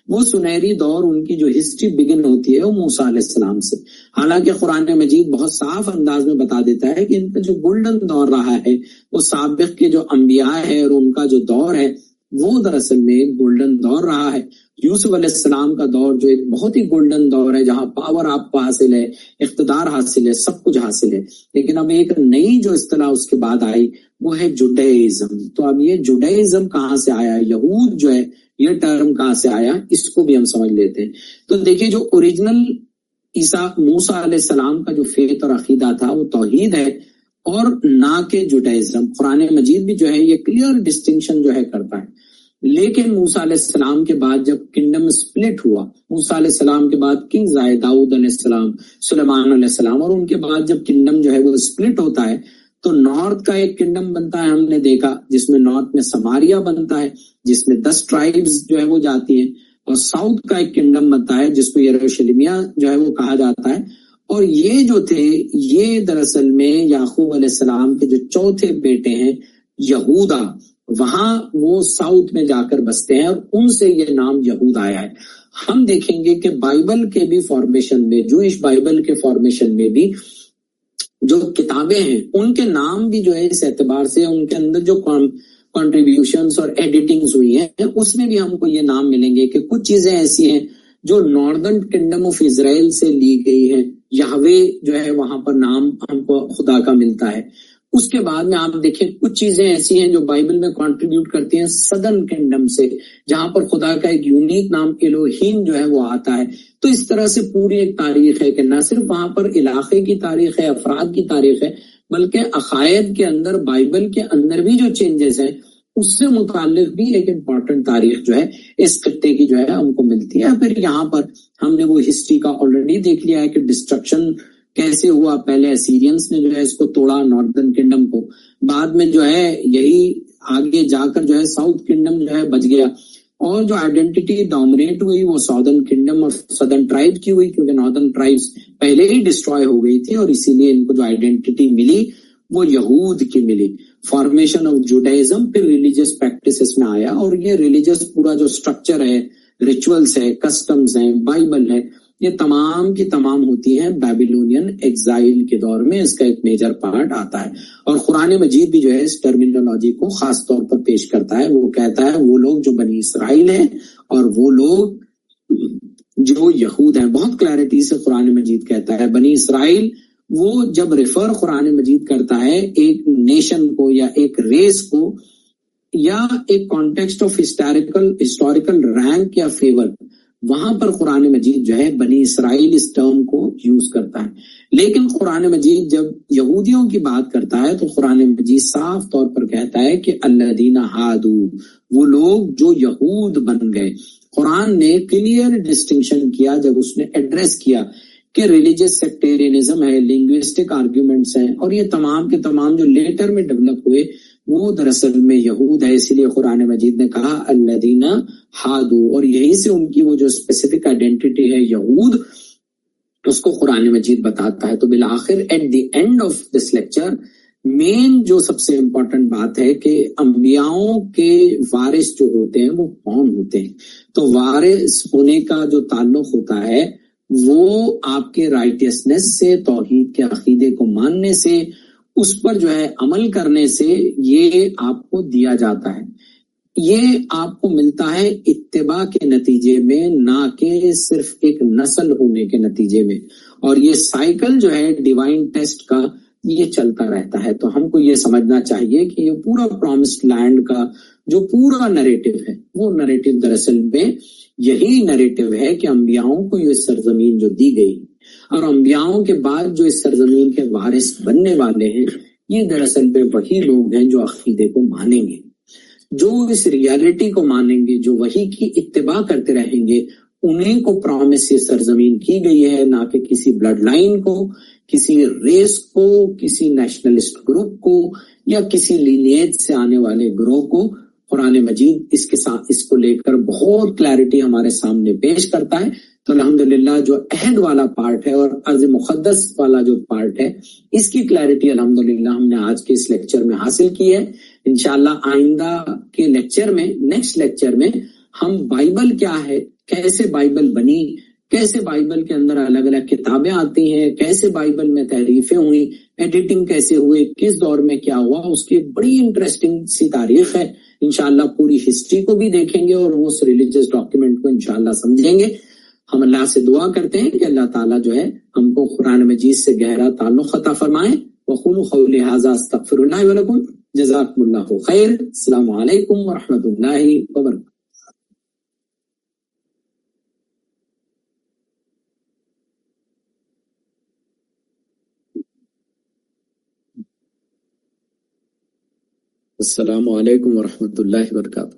وہ سنہری دور ان کی جو ہسٹری بگن ہوتی ہے وہ موسیٰ علیہ السلام سے. حالانکہ قرآن مجید بہت صاف انداز میں بتا دیتا ہے کہ ان کا جو گولڈن دور رہا ہے وہ سابق کے جو انبیاء ہے اور ان کا جو دور ہے وہ دراصل میں ایک گولڈن دور رہا ہے. یوسف علیہ السلام کا دور جو ایک بہت ہی گولڈن دور ہے جہاں پاور آپ کو حاصل ہے, اقتدار حاصل ہے, سب کچھ حاصل ہے. لیکن اب ایک نئی جو اصطلاح اس کے بعد آئی وہ ہے جوڈائزم. تو اب یہ جوڈائزم کہاں سے آیا؟ یہود جو ہے یہ ٹرم کہاں سے آیا اس کو بھی ہم سمجھ لیتے ہیں. تو دیکھیے جو اوریجنل موسیٰ علیہ السلام کا جو فیت اور عقیدہ تھا وہ توحید ہے اور نہ کہ جوڈائزم. قرآن مجید بھی جو ہے یہ کلیئر ڈسٹنکشن جو ہے کرتا ہے. لیکن موسیٰ علیہ السلام کے بعد جب کنگڈم سپلٹ ہوا، موسیٰ علیہ السلام کے بعد کنگز آئے، داؤد علیہ السلام، سلیمان علیہ السلام، اور ان کے بعد جب کنگڈم جو ہے وہ سپلٹ ہوتا ہے تو نارتھ کا ایک کنگڈم بنتا ہے، ہم نے دیکھا، جس میں نارتھ میں سماریا بنتا ہے، جس میں 10 ٹرائبز جو ہے وہ جاتی ہیں، اور ساؤتھ کا ایک کنگڈم بنتا ہے جس کو یروشلمیہ جو ہے وہ کہا جاتا ہے. اور یہ جو تھے یہ دراصل میں یعقوب علیہ السلام کے جو چوتھے بیٹے ہیں یہودا، وہاں وہ ساؤتھ میں جا کر بستے ہیں اور ان سے یہ نام یہود آیا ہے. ہم دیکھیں گے کہ بائبل کے بھی فارمیشن میں، جوئش بائبل کے فارمیشن میں بھی جو کتابیں ہیں ان کے نام بھی جو ہے اس اعتبار سے ان کے اندر جو کنٹریبیوشنز اور ایڈیٹنگز ہوئی ہیں اس میں بھی ہم کو یہ نام ملیں گے کہ کچھ چیزیں ایسی ہیں جو ناردرن کنگڈم آف اسرائیل سے لی گئی ہے. یہوے جو ہے وہاں پر نام ہم کو خدا کا ملتا ہے. اس کے بعد میں آپ دیکھیں کچھ چیزیں ایسی ہیں جو بائبل میں کنٹریبیوٹ کرتی ہیں سدرن کنگڈم سے، جہاں پر خدا کا ایک یونیک نام الوہیم جو ہے وہ آتا ہے. تو اس طرح سے پوری ایک تاریخ ہے کہ نہ صرف وہاں پر علاقے کی تاریخ ہے، افراد کی تاریخ ہے، بلکہ عقائد کے اندر، بائبل کے اندر بھی جو چینجز ہیں اس سے متعلق بھی ایک امپورٹنٹ تاریخ جو ہے اس خطے کی جو ہے ہم کو ملتی ہے. پھر یہاں پر ہم نے وہ ہسٹری کا آلریڈی دیکھ لیا ہے کہ ڈسٹرکشن کیسے ہوا. پہلے اسیرینس نے جو ہے اس کو توڑا ناردرن کنگڈم کو، بعد میں جو ہے یہی آگے جا کر جو ہے ساؤتھ کنگڈم جو ہے بچ گیا، اور جو آئیڈینٹی ڈومینیٹ ہوئی وہ ساؤدرن کنگڈم اور سدرن ٹرائب کی ہوئی، کیونکہ ناردرن ٹرائبس پہلے ہی ڈسٹروائے ہو گئی تھی اور اسی لیے ان کو جو آئیڈینٹی ملی وہ یہود کی ملی. فارمیشن آف جوڈائزم پھر ریلیجیس پریکٹسز میں آیا، اور یہ ریلیجیس پورا جو سٹرکچر ہے، ریچولز ہے، کسٹمز ہیں، بائبل ہے، یہ تمام کی تمام ہوتی ہیں بیبیلونین ایگزائل کے دور میں. اس کا ایک میجر پارٹ آتا ہے. اور قرآن مجید بھی جو ہے اس ٹرمینالوجی کو خاص طور پر پیش کرتا ہے. وہ کہتا ہے وہ لوگ جو بنی اسرائیل ہیں اور وہ لوگ جو یہود ہیں. بہت کلیئرٹی سے قرآن مجید کہتا ہے بنی اسرائیل. وہ جب ریفر قرآن مجید کرتا ہے ایک نیشن کو یا ایک ریس کو یا ایک کانٹیکسٹ آف ہسٹوریکل رینک یا فیور، وہاں پر قرآن مجید جو ہے بنی اسرائیل اس ٹرم کو یوز کرتا ہے. لیکن قرآن مجید جب یہودیوں کی بات کرتا ہے تو قرآن مجید صاف طور پر کہتا ہے کہ الذین ہادو، وہ لوگ جو یہود بن گئے. قرآن نے کلیئر ڈسٹنکشن کیا جب اس نے ایڈریس کیا کہ ریلیجیس سیکٹیرینزم ہے، لنگوسٹک آرگیومنٹس ہیں، اور یہ تمام کے تمام جو لیٹر میں ڈیولپ ہوئے وہ دراصل میں یہود ہے. اسی لیے قرآن مجید نے کہا الذین ہادو، اور یہیں سے ان کی وہ جو اسپیسیفک آئیڈینٹی ہے یہود، اس کو قرآن مجید بتاتا ہے. تو بالآخر at the end of this lecture مین جو سب سے امپورٹنٹ بات ہے کہ انبیاؤں کے وارث جو ہوتے ہیں وہ کون ہوتے ہیں. تو وارث ہونے کا جو تعلق ہوتا ہے وہ آپ کے رائٹیسنس سے، توحید کے عقیدے کو ماننے سے، اس پر جو ہے عمل کرنے سے یہ آپ کو دیا جاتا ہے. یہ آپ کو ملتا ہے اتباع کے نتیجے میں، نہ کہ صرف ایک نسل ہونے کے نتیجے میں. اور یہ سائیکل جو ہے ڈیوائن ٹیسٹ کا یہ چلتا رہتا ہے. تو ہم کو یہ سمجھنا چاہیے کہ یہ پورا پرومسڈ لینڈ کا جو پورا نریٹو ہے وہ نریٹو دراصل میں یہی نریٹو ہے کہ انبیاؤں کو یہ سرزمین جو دی گئی اور انبیاؤں کے بعد جو اس سرزمین کے وارث بننے والے ہیں یہ دراصل میں وہی لوگ ہیں جو عقیدے کو مانیں گے، جو اس ریالٹی کو مانیں گے، جو وہی کی اتباع کرتے رہیں گے. انہیں کو پرومس یہ سرزمین کی گئی ہے، نہ کہ کسی بلڈ لائن کو، کسی ریس کو، کسی نیشنلسٹ گروپ کو یا کسی لینیج سے آنے والے گروہ کو. قرآن مجید اس کے ساتھ اس کو لے کر بہت کلیئرٹی ہمارے سامنے پیش کرتا ہے. تو الحمدللہ جو عہد والا پارٹ ہے اور ارض مقدس والا جو پارٹ ہے اس کی کلیئرٹی الحمدللہ ہم نے آج کے اس لیکچر میں حاصل کی ہے. انشاءاللہ آئندہ کے لیکچر میں، نیکسٹ لیکچر میں ہم بائبل کیا ہے، کیسے بائبل بنی، کیسے بائبل کے اندر الگ الگ کتابیں آتی ہیں، کیسے بائبل میں تحریفیں ہوئی، ایڈیٹنگ کیسے ہوئے، کس دور میں کیا ہوا، اس کی بڑی انٹرسٹنگ سی تاریخ ہے. انشاءاللہ پوری ہسٹری کو بھی دیکھیں گے اور اس ریلیجیس ڈاکیومنٹ کو انشاءاللہ سمجھیں گے. ہم اللہ سے دعا کرتے ہیں کہ اللہ تعالیٰ جو ہے ہم کو قرآن مجید سے گہرا تعلق عطا فرمائے. وقولوا قولی ھذا استغفر اللہ ولکم. جزاکم اللہ خیر. السلام علیکم ورحمۃ اللہ وبرکاتہ. السلام علیکم ورحمۃ اللہ وبرکاتہ.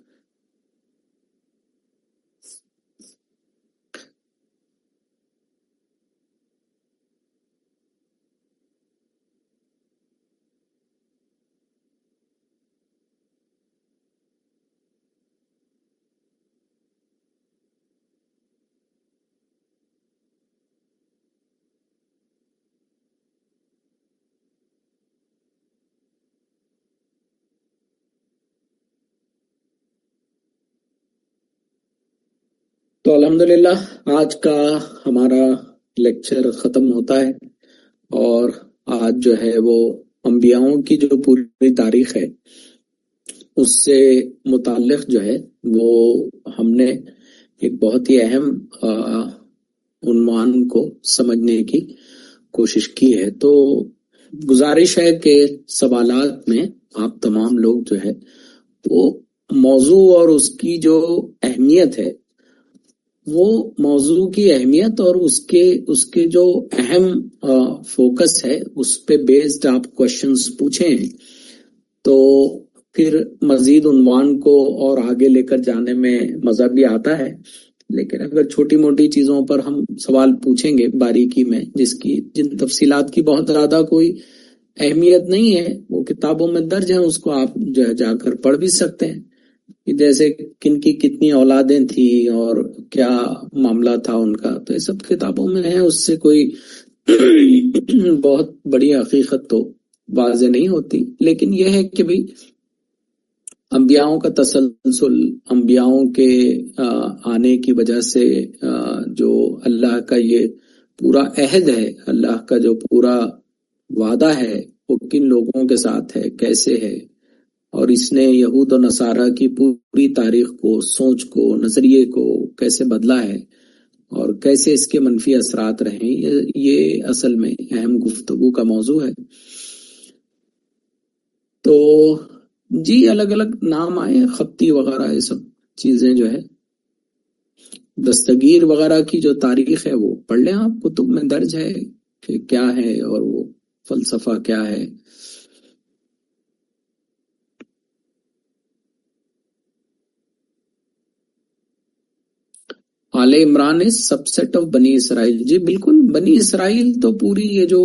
تو الحمدللہ آج کا ہمارا لیکچر ختم ہوتا ہے، اور آج جو ہے وہ انبیاؤں کی جو پوری تاریخ ہے اس سے متعلق جو ہے وہ ہم نے ایک بہت ہی اہم عنوان کو سمجھنے کی کوشش کی ہے. تو گزارش ہے کہ سوالات میں آپ تمام لوگ جو ہے وہ موضوع اور اس کی جو اہمیت ہے، وہ موضوع کی اہمیت اور اس کے جو اہم فوکس ہے اس پہ بیسڈ آپ کوشچنز پوچھیں، تو پھر مزید عنوان کو اور آگے لے کر جانے میں مزہ بھی آتا ہے. لیکن اگر چھوٹی موٹی چیزوں پر ہم سوال پوچھیں گے باریکی میں، جن تفصیلات کی بہت زیادہ کوئی اہمیت نہیں ہے، وہ کتابوں میں درج ہیں، اس کو آپ جو ہے جا کر پڑھ بھی سکتے ہیں، جیسے کن کی کتنی اولادیں تھیں اور کیا معاملہ تھا ان کا، تو یہ سب کتابوں میں ہے. اس سے کوئی بہت بڑی حقیقت تو واضح نہیں ہوتی. لیکن یہ ہے کہ بھئی انبیاؤں کا تسلسل، انبیاؤں کے آنے کی وجہ سے جو اللہ کا یہ پورا عہد ہے، اللہ کا جو پورا وعدہ ہے، وہ کن لوگوں کے ساتھ ہے، کیسے ہے، اور اس نے یہود و نصارہ کی پوری تاریخ کو، سوچ کو، نظریے کو کیسے بدلا ہے اور کیسے اس کے منفی اثرات رہیں، یہ اصل میں اہم گفتگو کا موضوع ہے. تو جی الگ الگ نام آئے، خطی وغیرہ، یہ سب چیزیں جو ہے دستگیر وغیرہ کی جو تاریخ ہے وہ پڑھ لیں آپ، کتب میں درج ہے کہ کیا ہے اور وہ فلسفہ کیا ہے. آل عمران از سب سیٹ آف بنی اسرائیل. جی بالکل، بنی اسرائیل تو پوری یہ جو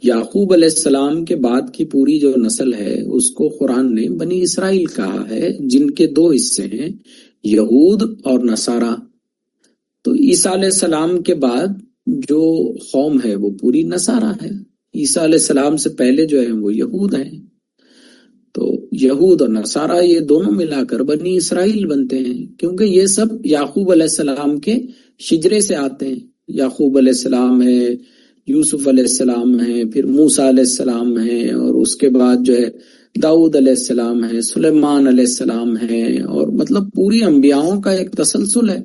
یعقوب علیہ السلام کے بعد کی پوری جو نسل ہے اس کو قرآن نے بنی اسرائیل کہا ہے، جن کے دو حصے ہیں، یہود اور نصارہ. تو عیسیٰ علیہ السلام کے بعد جو قوم ہے وہ پوری نصارہ ہے. عیسیٰ علیہ السلام سے پہلے جو ہے وہ یہود ہیں. تو یہود اور نصارہ یہ دونوں ملا کر بنی اسرائیل بنتے ہیں، کیونکہ یہ سب یعقوب علیہ السلام کے شجرے سے آتے ہیں. یعقوب علیہ السلام ہے، یوسف علیہ السلام ہے، پھر موسیٰ علیہ السلام ہے، اور اس کے بعد جو ہے داؤد علیہ السلام ہے، سلیمان علیہ السلام ہے، اور مطلب پوری انبیاؤں کا ایک تسلسل ہے.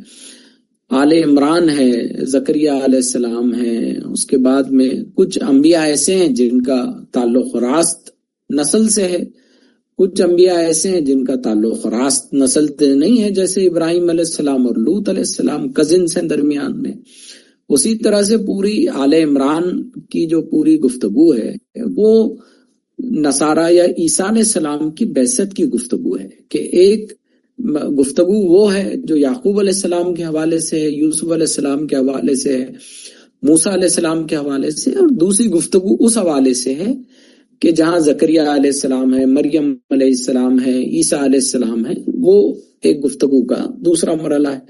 آل عمران ہے، زکریا علیہ السلام ہے، اس کے بعد میں کچھ انبیاء ایسے ہیں جن کا تعلق راست نسل سے ہے، کچھ انبیاء ایسے ہیں جن کا تعلق راست نسل سے نہیں ہے، جیسے ابراہیم علیہ السلام اور لوط علیہ السلام کزنس ہیں درمیان میں. اسی طرح سے پوری آل عمران کی جو پوری گفتگو ہے وہ نصارہ یا عیسیٰ علیہ السلام کی بعثت کی گفتگو ہے، کہ ایک گفتگو وہ ہے جو یعقوب علیہ السلام کے حوالے سے ہے، یوسف علیہ السلام کے حوالے سے ہے، موسیٰ علیہ السلام کے حوالے سے، اور دوسری گفتگو اس حوالے سے ہے کہ جہاں زکریا علیہ السلام ہے، مریم علیہ السلام ہے، عیسیٰ علیہ السلام ہے. وہ ایک گفتگو کا دوسرا مرحلہ ہے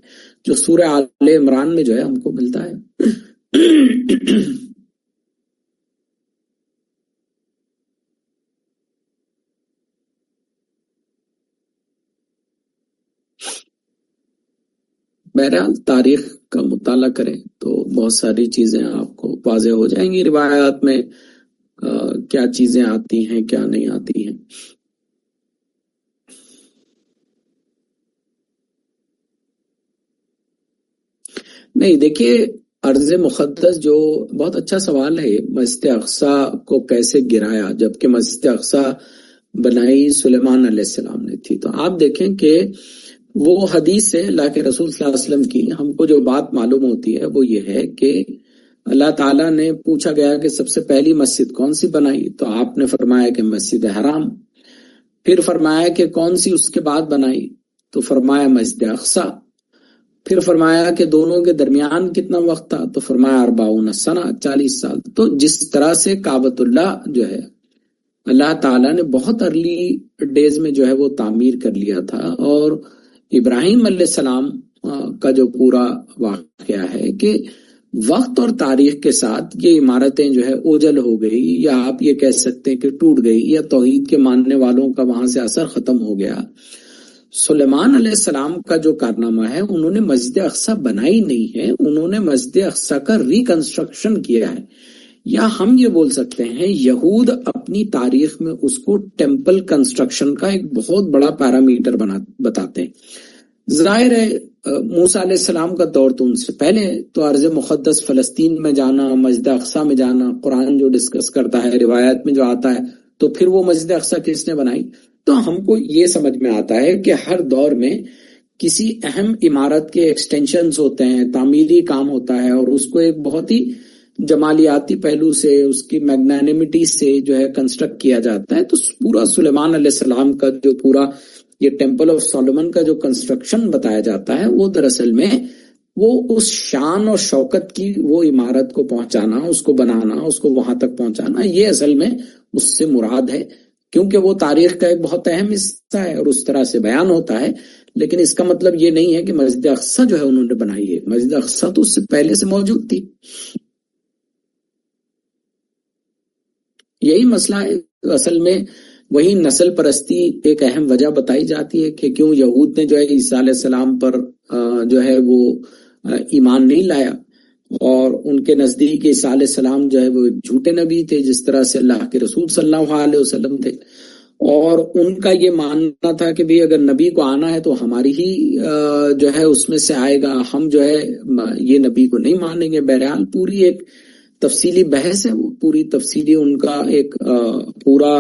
جو سورہ آل عمران میں جو ہے ہم کو ملتا ہے. بہرحال تاریخ کا مطالعہ کریں تو بہت ساری چیزیں آپ کو واضح ہو جائیں گی، روایات میں کیا چیزیں آتی ہیں کیا نہیں آتی ہیں. نہیں دیکھیے، ارض مقدس جو بہت اچھا سوال ہے، مسجد اقصی کو کیسے گرایا جبکہ مسجد اقصی بنائی سلیمان علیہ السلام نے تھی. تو آپ دیکھیں کہ وہ حدیث ہے اللہ کے رسول صلی اللہ علیہ وسلم کی، ہم کو جو بات معلوم ہوتی ہے وہ یہ ہے کہ اللہ تعالیٰ نے پوچھا گیا کہ سب سے پہلی مسجد کون سی بنائی، تو آپ نے فرمایا کہ مسجد حرام. پھر فرمایا کہ کون سی اس کے بعد بنائی، تو فرمایا مسجد اقصی. پھر فرمایا کہ دونوں کے درمیان کتنا وقت تھا، تو فرمایا 40 سنہ، 40 سال. تو جس طرح سے کعبۃ اللہ جو ہے اللہ تعالیٰ نے بہت ارلی ڈیز میں جو ہے وہ تعمیر کر لیا تھا، اور ابراہیم علیہ السلام کا جو پورا واقعہ ہے کہ وقت اور تاریخ کے ساتھ یہ عمارتیں جو ہے اوجل ہو گئی، یا آپ یہ کہہ سکتے ہیں کہ ٹوٹ گئی، یا توحید کے ماننے والوں کا وہاں سے اثر ختم ہو گیا. سلیمان علیہ السلام کا جو کارنامہ ہے، انہوں نے مسجد اقصی بنائی نہیں ہے، انہوں نے مسجد اقصی کا ریکنسٹرکشن کیا ہے. یا ہم یہ بول سکتے ہیں یہود اپنی تاریخ میں اس کو ٹیمپل کنسٹرکشن کا ایک بہت بڑا پیرامیٹر بتاتے ہیں. ظاہر ہے موسیٰ علیہ السلام کا دور تو ان سے پہلے، تو ارض مقدس فلسطین میں جانا، مسجد اقصی میں جانا، قرآن جو ڈسکس کرتا ہے، روایت میں جو آتا ہے، تو پھر وہ مسجد اقصی کس نے بنائی. تو ہم کو یہ سمجھ میں آتا ہے کہ ہر دور میں کسی اہم عمارت کے ایکسٹینشنز ہوتے ہیں، تعمیری کام ہوتا ہے، اور اس کو ایک بہت ہی جمالیاتی پہلو سے، اس کی میگنانیمیٹی سے جو ہے کنسٹرکٹ کیا جاتا ہے. تو پورا سلیمان علیہ السلام کا جو پورا یہ ٹیمپل آف سولومن کا جو کنسٹرکشن بتایا جاتا ہے، وہ دراصل میں وہ اس شان اور شوکت کی وہ عمارت کو پہنچانا، اس کو بنانا، اس کو وہاں تک پہنچانا، یہ اصل میں اس سے مراد ہے، کیونکہ وہ تاریخ کا ایک بہت اہم حصہ ہے اور اس طرح سے بیان ہوتا ہے. لیکن اس کا مطلب یہ نہیں ہے کہ مسجد اقصی جو ہے انہوں نے بنائی ہے. مسجد اقصی تو اس سے پہلے سے موجود تھی. یہی مسئلہ ہے. اصل میں وہی نسل پرستی ایک اہم وجہ بتائی جاتی ہے کہ کیوں یہود نے جو ہے عیسیٰ علیہ السلام پر جو ہے وہ ایمان نہیں لایا، اور ان کے نزدیک عیسیٰ علیہ السلام جو ہے وہ ایک جھوٹے نبی تھے، جس طرح سے اللہ کے رسول صلی اللہ علیہ وسلم تھے. اور ان کا یہ ماننا تھا کہ بھی اگر نبی کو آنا ہے تو ہماری ہی جو ہے اس میں سے آئے گا، ہم جو ہے یہ نبی کو نہیں مانیں گے. بہرحال پوری ایک تفصیلی بحث ہے، وہ پوری تفصیلی ان کا ایک پورا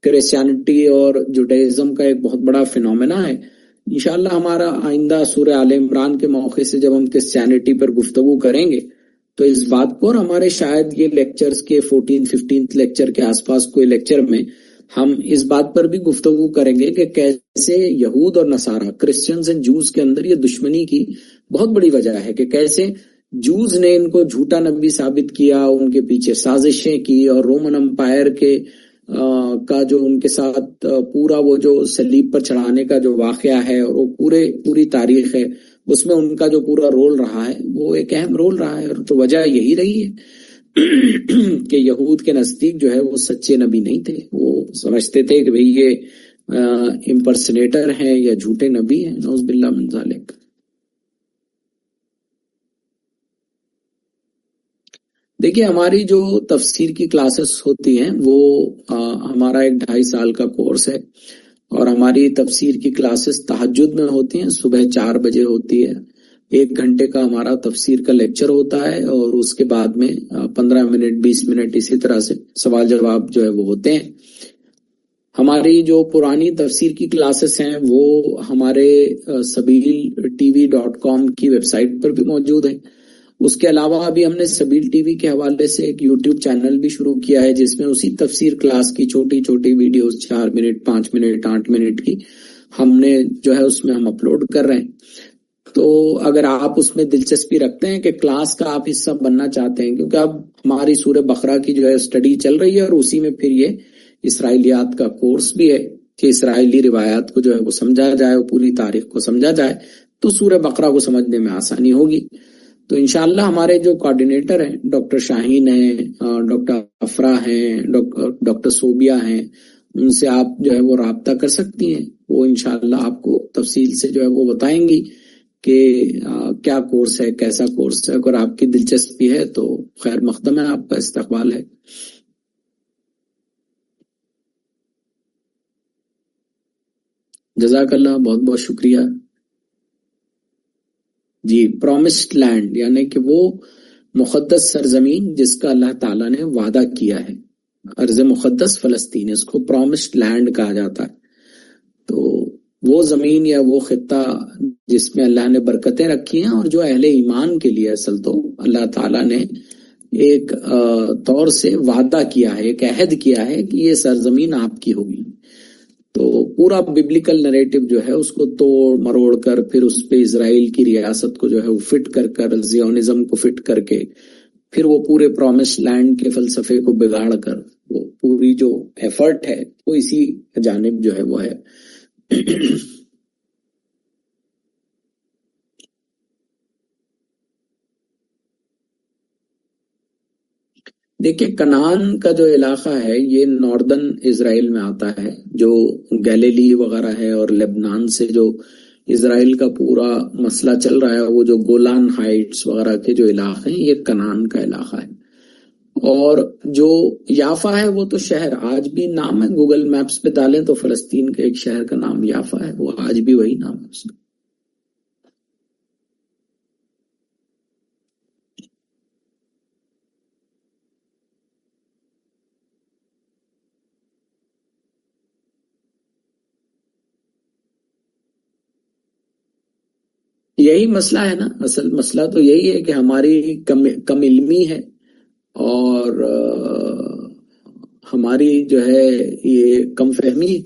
کرسچینٹی اور جوڈائزم کا ایک بہت بڑا فینومینا ہے. انشاءاللہ ہمارا آئندہ سورہ آل عمران کے موقع سے جب ہم کرسچینٹی پر گفتگو کریں گے تو اس بات کو، اور ہمارے شاید یہ لیکچرز کے 14-15 لیکچر کے آس پاس کوئی لیکچر میں ہم اس بات پر بھی گفتگو کریں گے کہ کیسے یہود اور نصارہ، کرسچنز اینڈ جوز کے اندر یہ دشمنی کی بہت بڑی وجہ ہے، کہ کیسے جوز نے ان کو جھوٹا نبی ثابت کیا، ان کے پیچھے سازشیں کی، اور رومن امپائر کے کا جو ان کے ساتھ پورا وہ جو صلیب پر چڑھانے کا جو واقعہ ہے، اور وہ پوری تاریخ ہے، اس میں ان کا جو پورا رول رہا ہے وہ ایک اہم رول رہا ہے. اور تو وجہ یہی رہی ہے کہ یہود کے نزدیک جو ہے وہ سچے نبی نہیں تھے. وہ سمجھتے تھے کہ بھئی یہ امپرسنیٹر ہیں یا جھوٹے نبی ہیں، نعوذ باللہ من ذالک. دیکھیے ہماری جو تفسیر کی کلاسز ہوتی ہیں وہ ہمارا ایک 2.5 سال کا کورس ہے، اور ہماری تفسیر کی کلاسز تہجد میں ہوتی ہیں، صبح 4 بجے ہوتی ہے. 1 گھنٹے کا ہمارا تفسیر کا لیکچر ہوتا ہے، اور اس کے بعد میں 15 منٹ 20 منٹ اسی طرح سے سوال جواب جو ہے وہ ہوتے ہیں. ہماری جو پرانی تفسیر کی کلاسز ہیں وہ ہمارے sabil.tv.com کی ویب سائٹ پر بھی موجود ہیں. اس کے علاوہ ابھی ہم نے سبیل ٹی وی کے حوالے سے ایک یوٹیوب چینل بھی شروع کیا ہے، جس میں اسی تفسیر کلاس کی چھوٹی چھوٹی ویڈیوز 4 منٹ 5 منٹ 8 منٹ کی ہم نے جو ہے اس میں ہم اپلوڈ کر رہے ہیں. تو اگر آپ اس میں دلچسپی رکھتے ہیں کہ کلاس کا آپ حصہ بننا چاہتے ہیں، کیونکہ اب ہماری سورہ بقرہ کی جو ہے اسٹڈی چل رہی ہے، اور اسی میں پھر یہ اسرائیلیات کا کورس بھی ہے کہ اسرائیلی روایات کو جو ہے وہ سمجھا جائے، اور پوری تاریخ کو سمجھا جائے، تو سورہ بقرہ کو سمجھنے میں آسانی ہوگی. تو انشاءاللہ ہمارے جو کوارڈینیٹر ہیں ڈاکٹر شاہین ہیں، ڈاکٹر افرا ہیں، ڈاکٹر صوبیہ ہیں، ان سے آپ جو ہے وہ رابطہ کر سکتی ہیں. وہ انشاءاللہ آپ کو تفصیل سے جو ہے وہ بتائیں گی کہ کیا کورس ہے، کیسا کورس ہے. اگر آپ کی دلچسپی ہے تو خیر مقدم ہے، آپ کا استقبال ہے. جزاک اللہ، بہت بہت شکریہ. جی، پرومسڈ لینڈ یعنی کہ وہ مقدس سرزمین جس کا اللہ تعالیٰ نے وعدہ کیا ہے، ارض مقدس فلسطین، اس کو پرومسڈ لینڈ کہا جاتا ہے. تو وہ زمین یا وہ خطہ جس میں اللہ نے برکتیں رکھی ہیں، اور جو اہل ایمان کے لیے اصل تو اللہ تعالیٰ نے ایک طور سے وعدہ کیا ہے، ایک عہد کیا ہے کہ یہ سرزمین آپ کی ہوگی. تو پورا ببلیکل نریٹو جو ہے اس کو توڑ مروڑ کر پھر اس پہ اسرائیل کی ریاست کو جو ہے وہ فٹ کر زیونزم کو فٹ کر کے پھر وہ پورے پرومس لینڈ کے فلسفے کو بگاڑ کر وہ پوری جو ایفرٹ ہے وہ اسی جانب جو ہے وہ ہے. دیکھیں کنعان کا جو علاقہ ہے یہ ناردرن اسرائیل میں آتا ہے، جو گیلیلی وغیرہ ہے اور لبنان سے جو اسرائیل کا پورا مسئلہ چل رہا ہے، وہ جو گولان ہائٹس وغیرہ کے جو علاقے ہیں یہ کنعان کا علاقہ ہے. اور جو یافا ہے وہ تو شہر آج بھی نام ہے، گوگل میپس پہ ڈالیں تو فلسطین کے ایک شہر کا نام یافا ہے، وہ آج بھی وہی نام ہے اس کا. یہی مسئلہ ہے نا، اصل مسئلہ تو یہی ہے کہ ہماری کم علمی ہے اور ہماری جو ہے یہ کم فہمی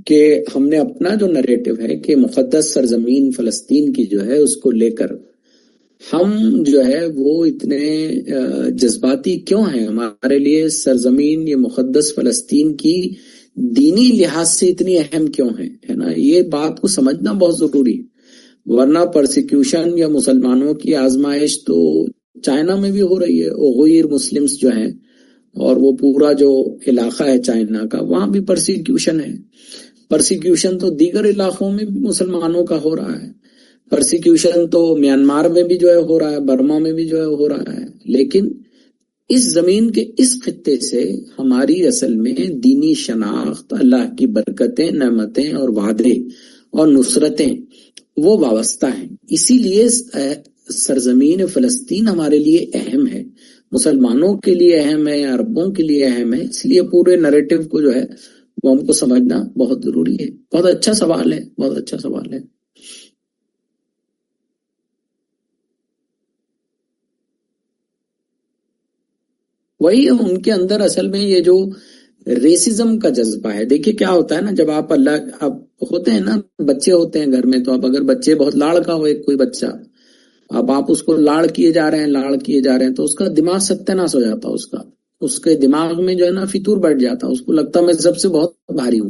کہ ہم نے اپنا جو نریٹو ہے کہ مقدس سرزمین فلسطین کی جو ہے اس کو لے کر ہم جو ہے وہ اتنے جذباتی کیوں ہیں. ہمارے لیے سرزمین یہ مقدس فلسطین کی دینی لحاظ سے اتنی اہم کیوں ہے نا، یہ بات کو سمجھنا بہت ضروری ہے. ورنہ پرسیکیوشن یا مسلمانوں کی آزمائش تو چائنا میں بھی ہو رہی ہے، اوغیر مسلمز جو ہیں اور وہ پورا جو علاقہ ہے چائنا کا وہاں بھی پرسیکیوشن ہے. پرسیکیوشن تو دیگر علاقوں میں بھی مسلمانوں کا ہو رہا ہے، پرسیکیوشن تو میانمار میں بھی جو ہے ہو رہا ہے، برما میں بھی جو ہے ہو رہا ہے. لیکن اس زمین کے اس خطے سے ہماری اصل میں دینی شناخت، اللہ کی برکتیں، نعمتیں اور وعدے اور نصرتیں وہ وابستہ ہیں. اسی لیے سرزمین فلسطین ہمارے لیے اہم ہے، مسلمانوں کے لیے اہم ہے، عربوں کے لیے اہم ہے. اس لیے پورے نریٹو کو جو ہے وہ ہم کو سمجھنا بہت ضروری ہے. بہت اچھا سوال ہے، بہت اچھا سوال ہے. وہی ان کے اندر اصل میں یہ جو ریسزم کا جذبہ ہے. دیکھیے کیا ہوتا ہے نا، جب آپ اب ہوتے ہیں نا، بچے ہوتے ہیں گھر میں، تو اب اگر بچے بہت لاڑ کا ہو ایک کوئی بچہ، اب آپ اس کو لاڑ کیے جا رہے ہیں تو اس کا دماغ ستیاناش ہو جاتا، اس کے دماغ میں جو ہے نا فطور بیٹھ جاتا، اس کو لگتا میں سب سے بہت بھاری ہوں،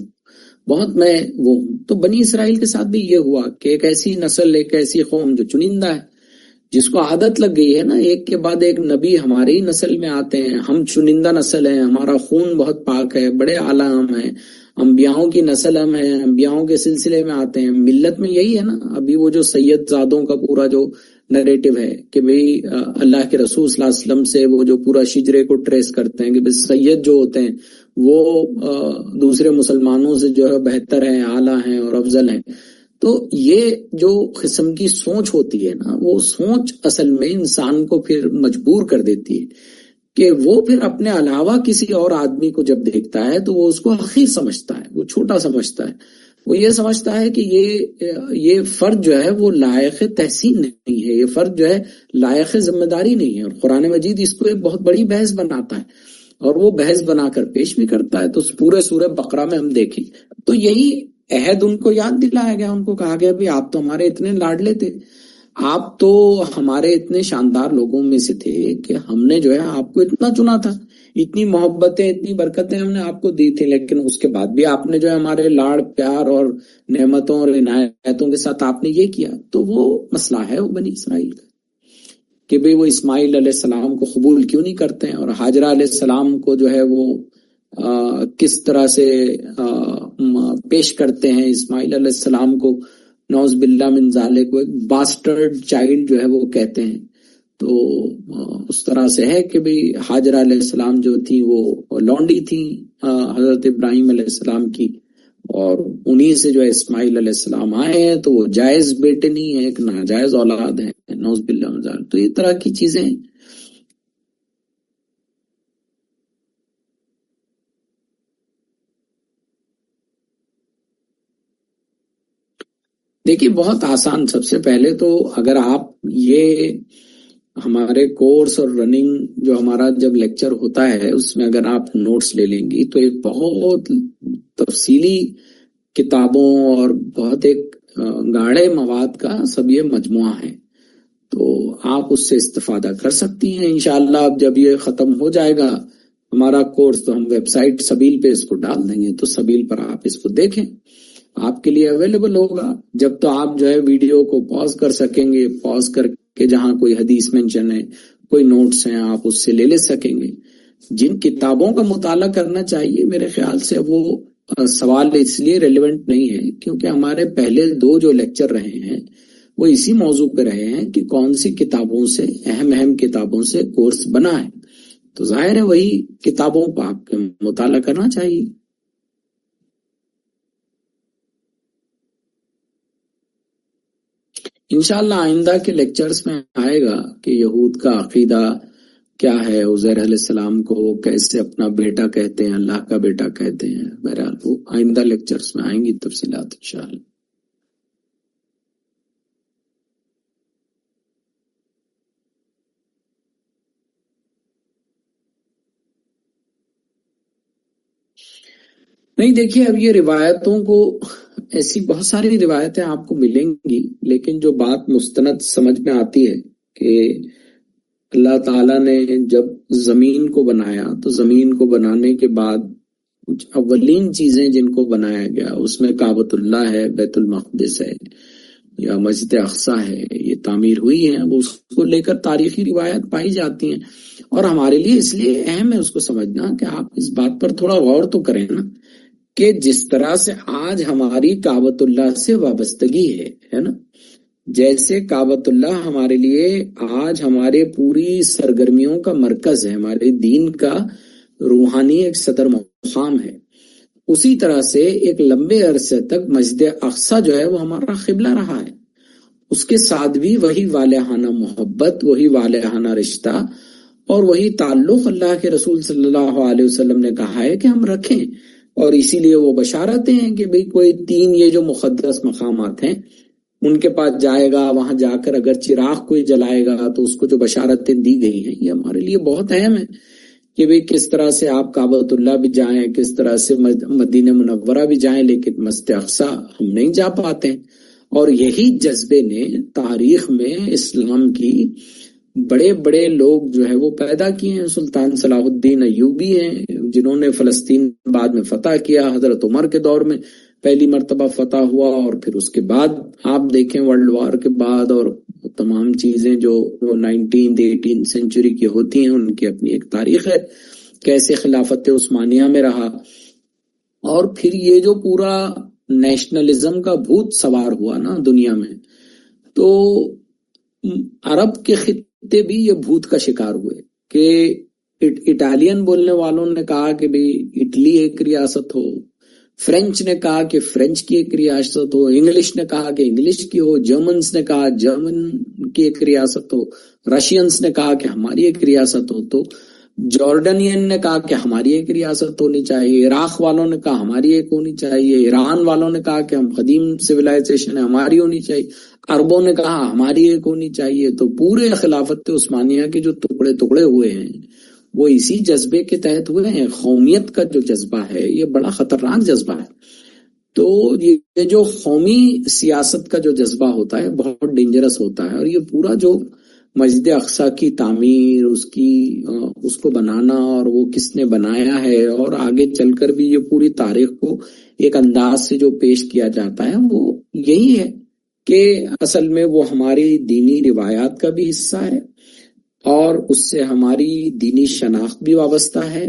بہت میں وہ ہوں. تو بنی اسرائیل کے ساتھ بھی یہ ہوا کہ ایک ایسی نسل، ایک ایسی قوم جو چنندہ ہے، جس کو عادت لگ گئی ہے نا ایک کے بعد ایک نبی ہماری ہی نسل میں آتے ہیں، ہم چنندہ نسل ہیں، ہمارا خون بہت پاک ہے، بڑے اعلیٰ ہم ہیں، انبیاؤں کی نسل ہم ہیں، انبیاؤں کے سلسلے میں آتے ہیں. ملت میں یہی ہے نا. ابھی وہ جو سید زادوں کا پورا جو نریٹو ہے کہ بھئی اللہ کے رسول صلی اللہ علیہ وسلم سے وہ جو پورا شجرے کو ٹریس کرتے ہیں کہ بھئی سید جو ہوتے ہیں وہ دوسرے مسلمانوں سے جو ہے بہتر ہیں، اعلیٰ ہیں اور افضل ہیں. تو یہ جو قسم کی سوچ ہوتی ہے نا، وہ سوچ اصل میں انسان کو پھر مجبور کر دیتی ہے کہ وہ پھر اپنے علاوہ کسی اور آدمی کو جب دیکھتا ہے تو وہ اس کو حقیر سمجھتا ہے، وہ چھوٹا سمجھتا ہے. وہ یہ سمجھتا ہے کہ یہ فرد جو ہے وہ لائق تحسین نہیں ہے، یہ فرد جو ہے لائق ذمہ داری نہیں ہے. اور قرآن مجید اس کو ایک بہت بڑی بحث بناتا ہے اور وہ بحث بنا کر پیش بھی کرتا ہے. تو پورے سورہ بقرہ میں ہم دیکھیں تو یہی عہد ان کو یاد دلایا گیا، ان کو کہا گیا بھی آپ تو ہمارے اتنے لاڈلے تھے، آپ تو ہمارے اتنے شاندار لوگوں میں سے تھے کہ ہم نے جو ہے آپ کو اتنا چنا تھا، اتنی محبتیں، اتنی برکتیں ہم نے آپ کو دی تھی، لیکن اس کے بعد بھی آپ نے جو ہے ہمارے لاڑ پیار اور نعمتوں اور عنایتوں کے ساتھ آپ نے یہ کیا. تو وہ مسئلہ ہے وہ بنی اسرائیل کا کہ بھئی وہ اسماعیل علیہ السلام کو قبول کیوں نہیں کرتے ہیں، اور ہاجرہ علیہ السلام کو جو ہے وہ کس طرح سے پیش کرتے ہیں. اسماعیل علیہ السلام کو نعوذ باللہ من ذالک ایک باسٹرڈ چائلڈ جو ہے وہ کہتے ہیں. تو اس طرح سے ہے کہ بھئی ہاجرہ علیہ السلام جو تھی وہ لونڈی تھی حضرت ابراہیم علیہ السلام کی، اور انہی سے جو ہے اسماعیل علیہ السلام آئے ہیں. تو وہ جائز بیٹے نہیں ہے، ایک ناجائز اولاد ہے، نعوذ باللہ من ذالک. تو یہ طرح کی چیزیں ہیں. دیکھیے بہت آسان، سب سے پہلے تو اگر آپ یہ ہمارے کورس اور رننگ جو ہمارا جب لیکچر ہوتا ہے اس میں اگر آپ نوٹس لے لیں گی تو ایک بہت تفصیلی کتابوں اور بہت ایک گاڑے مواد کا سب یہ مجموعہ ہے، تو آپ اس سے استفادہ کر سکتی ہیں انشاءاللہ۔ اب جب یہ ختم ہو جائے گا ہمارا کورس تو ہم ویب سائٹ سبیل پہ اس کو ڈال دیں گے، تو سبیل پر آپ اس کو دیکھیں، آپ کے لیے اویلیبل ہوگا۔ جب تو آپ جو ہے ویڈیو کو پاز کر سکیں گے، پاز کر کے جہاں کوئی حدیث مینشن ہے، کوئی نوٹس ہیں، آپ اس سے لے سکیں گے۔ جن کتابوں کا مطالعہ کرنا چاہیے میرے خیال سے وہ سوال اس لیے ریلیونٹ نہیں ہے کیونکہ ہمارے پہلے 2 جو لیکچر رہے ہیں وہ اسی موضوع پہ رہے ہیں کہ کون سی کتابوں سے، اہم کتابوں سے کورس بنا ہے، تو ظاہر ہے وہی کتابوں کو آپ کو مطالعہ کرنا چاہیے۔ انشاءاللہ آئندہ کے لیکچرز میں آئے گا کہ یہود کا عقیدہ کیا ہے، عزیر علیہ السلام کو کیسے اپنا بیٹا کہتے ہیں، اللہ کا بیٹا کہتے ہیں۔ بہرحال وہ آئندہ لیکچرز میں آئیں گی تفصیلات انشاءاللہ۔ نہیں دیکھیے، اب یہ روایتوں کو ایسی بہت ساری روایتیں آپ کو ملیں گی، لیکن جو بات مستند سمجھ میں آتی ہے کہ اللہ تعالیٰ نے جب زمین کو بنایا تو زمین کو بنانے کے بعد کچھ اولین چیزیں جن کو بنایا گیا اس میں کعبۃ اللہ ہے، بیت المقدس ہے یا مسجد اقصی ہے، یہ تعمیر ہوئی ہے، اس کو لے کر تاریخی روایت پائی جاتی ہیں، اور ہمارے لیے اس لیے اہم ہے اس کو سمجھنا کہ آپ اس بات پر تھوڑا غور تو کریں نا کہ جس طرح سے آج ہماری کعبۃ اللہ سے وابستگی ہے نا، جیسے کعبۃ اللہ ہمارے لیے آج ہمارے پوری سرگرمیوں کا مرکز ہے، ہمارے دین کا روحانی ایک صدر مقام ہے، اسی طرح سے ایک لمبے عرصے تک مسجد اقصی جو ہے وہ ہمارا قبلہ رہا ہے، اس کے ساتھ بھی وہی والہانہ محبت، وہی والہانہ رشتہ اور وہی تعلق اللہ کے رسول صلی اللہ علیہ وسلم نے کہا ہے کہ ہم رکھیں، اور اسی لیے وہ بشارتیں ہیں کہ بھئی کوئی 3 یہ جو مقدس مقامات ہیں ان کے پاس جائے گا، وہاں جا کر اگر چراغ کوئی جلائے گا تو اس کو جو بشارتیں دی گئی ہیں یہ ہمارے لیے بہت اہم ہے کہ بھئی کس طرح سے آپ کعبۃ اللہ بھی جائیں، کس طرح سے مدینہ منورہ بھی جائیں، لیکن مسجد اقصی ہم نہیں جا پاتے ہیں، اور یہی جذبے نے تاریخ میں اسلام کی بڑے بڑے لوگ جو ہے وہ پیدا کیے ہیں۔ سلطان صلاح الدین ایوبی ہیں جنہوں نے فلسطین بعد میں فتح کیا، حضرت عمر کے دور میں پہلی مرتبہ فتح ہوا، اور پھر اس کے بعد آپ دیکھیں ورلڈ وار کے بعد اور تمام چیزیں جو 19th 18th سینچری کی ہوتی ہیں ان کی اپنی ایک تاریخ ہے، کیسے خلافت عثمانیہ میں رہا، اور پھر یہ جو پورا نیشنلزم کا بھوت سوار ہوا نا دنیا میں، تو عرب کے خطے بھی یہ بھوت کا شکار ہوئے کہ اٹالین بولنے والوں نے کہا کہ بھئی اٹلی ایک ریاست ہو، فرینچ نے کہا کہ فرینچ کی ایک ریاست ہو، انگلش نے کہا کہ انگلش کی ہو، جرمنز نے کہا جرمن کی ایک ریاست ہو، رشینز نے کہا کہ ہماری ایک ریاست ہو، تو جارڈنین نے کہا کہ ہماری ایک ریاست ہونی چاہیے، عراق والوں نے کہا ہماری ایک ہونی چاہیے، ایران والوں نے کہا کہ ہم قدیم سویلائزیشن ہے ہماری ہونی چاہیے، عربوں نے کہا ہماری ایک ہونی چاہیے۔ تو پورے خلافت عثمانیہ کے جو ٹکڑے ٹکڑے ہوئے ہیں وہ اسی جذبے کے تحت ہوئے ہیں۔ قومیت کا جو جذبہ ہے یہ بڑا خطرناک جذبہ ہے، تو یہ جو قومی سیاست کا جو جذبہ ہوتا ہے بہت ڈینجرس ہوتا ہے، اور یہ پورا جو مسجد اقصی کی تعمیر، اس کو بنانا اور وہ کس نے بنایا ہے، اور آگے چل کر بھی یہ پوری تاریخ کو ایک انداز سے جو پیش کیا جاتا ہے وہ یہی ہے کہ اصل میں وہ ہماری دینی روایات کا بھی حصہ ہے، اور اس سے ہماری دینی شناخت بھی وابستہ ہے،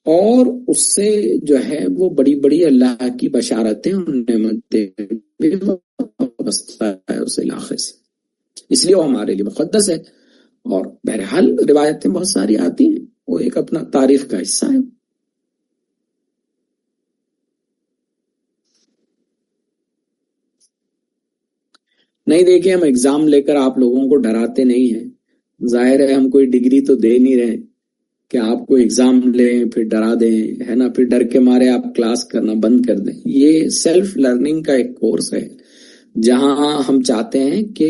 اور اس سے جو ہے وہ بڑی بڑی اللہ کی بشارتیں اور نعمتیں بھی وابستہ ہے اس علاقے سے، اس لیے وہ ہمارے لیے مقدس ہے۔ اور بہرحال روایتیں بہت ساری آتی ہیں، وہ ایک اپنا تاریخ کا حصہ ہے۔ نہیں دیکھیں، ہم ایگزام لے کر آپ لوگوں کو ڈراتے نہیں ہیں، ظاہر ہے ہم کوئی ڈگری تو دے نہیں رہے کہ آپ کو ایگزام لیں پھر ڈرا دیں، ہے نا، پھر ڈر کے مارے آپ کلاس کرنا بند کر دیں۔ یہ سیلف لرننگ کا ایک کورس ہے، جہاں ہم چاہتے ہیں کہ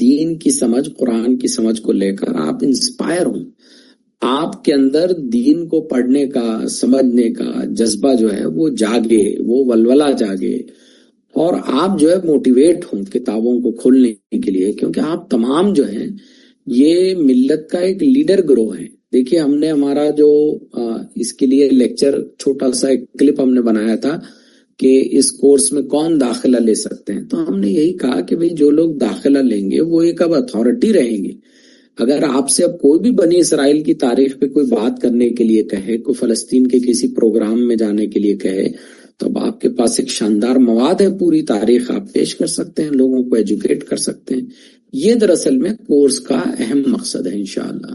دین کی سمجھ، قرآن کی سمجھ کو لے کر آپ انسپائر ہوں، آپ کے اندر دین کو پڑھنے کا، سمجھنے کا جذبہ جو ہے وہ جاگے، وہ ولولہ جاگے، اور آپ جو ہے موٹیویٹ ہوں کتابوں کو کھولنے کے لیے، کیونکہ آپ تمام جو ہیں یہ ملت کا ایک لیڈر گروہ ہے۔ دیکھیے ہم نے ہمارا جو اس کے لیے لیکچر، چھوٹا سا ایک کلپ ہم نے بنایا تھا کہ اس کورس میں کون داخلہ لے سکتے ہیں، تو ہم نے یہی کہا کہ بھئی جو لوگ داخلہ لیں گے وہ ایک اب اتھارٹی رہیں گے۔ اگر آپ سے اب کوئی بھی بنی اسرائیل کی تاریخ پہ کوئی بات کرنے کے لیے کہے، کوئی فلسطین کے کسی پروگرام میں جانے کے لیے کہے، تو اب آپ کے پاس ایک شاندار مواد ہے، پوری تاریخ آپ پیش کر سکتے ہیں، لوگوں کو ایجوکیٹ کر سکتے ہیں۔ یہ دراصل میں کورس کا اہم مقصد ہے انشاءاللہ۔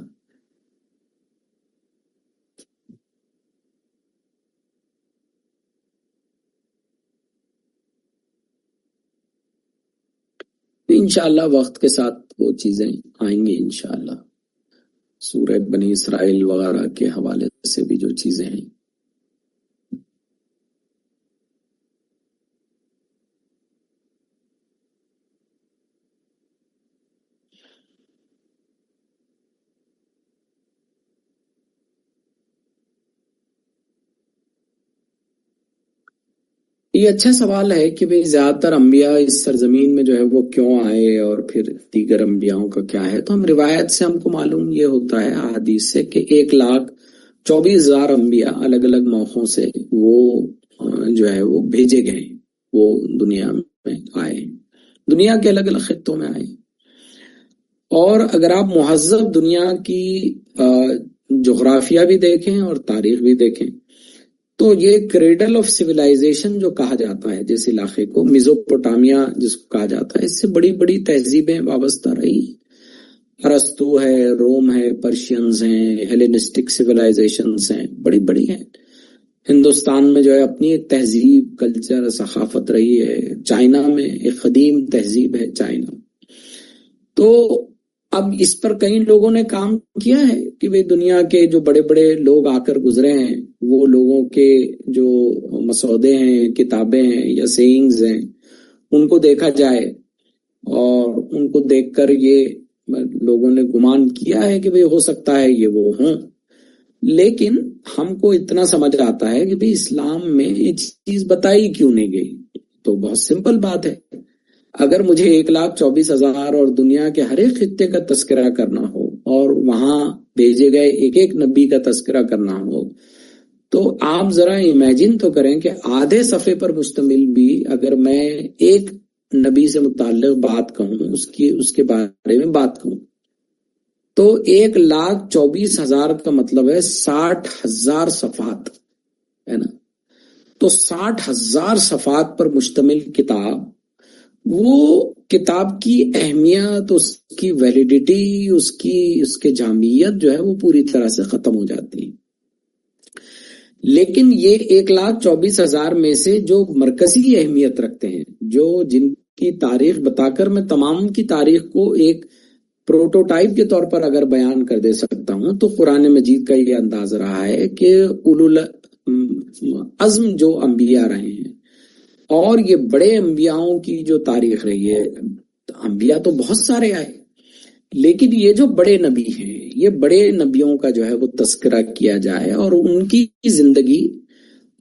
انشاءاللہ وقت کے ساتھ وہ چیزیں آئیں گی انشاءاللہ، سورہ بنی اسرائیل وغیرہ کے حوالے سے بھی جو چیزیں ہیں۔ یہ اچھا سوال ہے کہ بھئی زیادہ تر انبیاء اس سرزمین میں جو ہے وہ کیوں آئے، اور پھر دیگر انبیاءوں کا کیا ہے۔ تو ہم روایت سے ہم کو معلوم یہ ہوتا ہے، احادیث سے، کہ 1,24,000 انبیاء الگ الگ موقعوں سے وہ جو ہے وہ بھیجے گئے، وہ دنیا میں آئے، دنیا کے الگ الگ خطوں میں آئے۔ اور اگر آپ مہذب دنیا کی جغرافیہ بھی دیکھیں اور تاریخ بھی دیکھیں تو یہ کریڈل آف سویلائزیشن جو کہا جاتا ہے جس علاقے کو، میزوپوٹامیا جس کو کہا جاتا ہے، اس سے بڑی بڑی تہذیبیں وابستہ رہی۔ ارسطو ہے، روم ہے، پرشینز ہیں، ہیلینسٹک سویلائزیشنز ہیں، بڑی بڑی ہیں۔ ہندوستان میں جو ہے اپنی ایک تہذیب، کلچر، ثقافت رہی ہے۔ چائنا میں ایک قدیم تہذیب ہے چائنا۔ تو اب اس پر کئی لوگوں نے کام کیا ہے کہ وہ دنیا کے جو بڑے بڑے لوگ آ کر گزرے ہیں، وہ لوگوں کے جو مسودے ہیں، کتابیں ہیں یا سیئنگز ہیں، ان کو دیکھا جائے، اور ان کو دیکھ کر یہ لوگوں نے گمان کیا ہے کہ ہو سکتا ہے یہ وہ ہوں۔ لیکن ہم کو اتنا سمجھ آتا ہے کہ اسلام میں یہ چیز بتائی کیوں نہیں گئی۔ تو بہت سمپل بات ہے، اگر مجھے 1,24,000 اور دنیا کے ہر ایک خطے کا تذکرہ کرنا ہو، اور وہاں بھیجے گئے ایک ایک نبی کا تذکرہ کرنا ہو، تو آپ ذرا امیجن تو کریں کہ آدھے صفحے پر مشتمل بھی اگر میں ایک نبی سے متعلق بات کہوں، اس کے بارے میں بات کہوں، تو 1,24,000 کا مطلب ہے 60,000 صفحات ہے نا۔ تو 60,000 صفحات پر مشتمل کتاب، وہ کتاب کی اہمیت، اس کی ویلیڈیٹی، اس کے جامعیت جو ہے وہ پوری طرح سے ختم ہو جاتی ہے۔ لیکن یہ 1,24,000 میں سے جو مرکزی اہمیت رکھتے ہیں، جن کی تاریخ بتا کر میں تمام کی تاریخ کو ایک پروٹوٹائپ کے طور پر اگر بیان کر دے سکتا ہوں، تو قرآن مجید کا یہ انداز رہا ہے کہ اولو العزم جو انبیاء رہے ہیں، اور یہ بڑے انبیاؤں کی جو تاریخ رہی ہے، انبیاء تو بہت سارے آئے، لیکن یہ جو بڑے نبی ہیں، یہ بڑے نبیوں کا جو ہے وہ تذکرہ کیا جائے، اور ان کی زندگی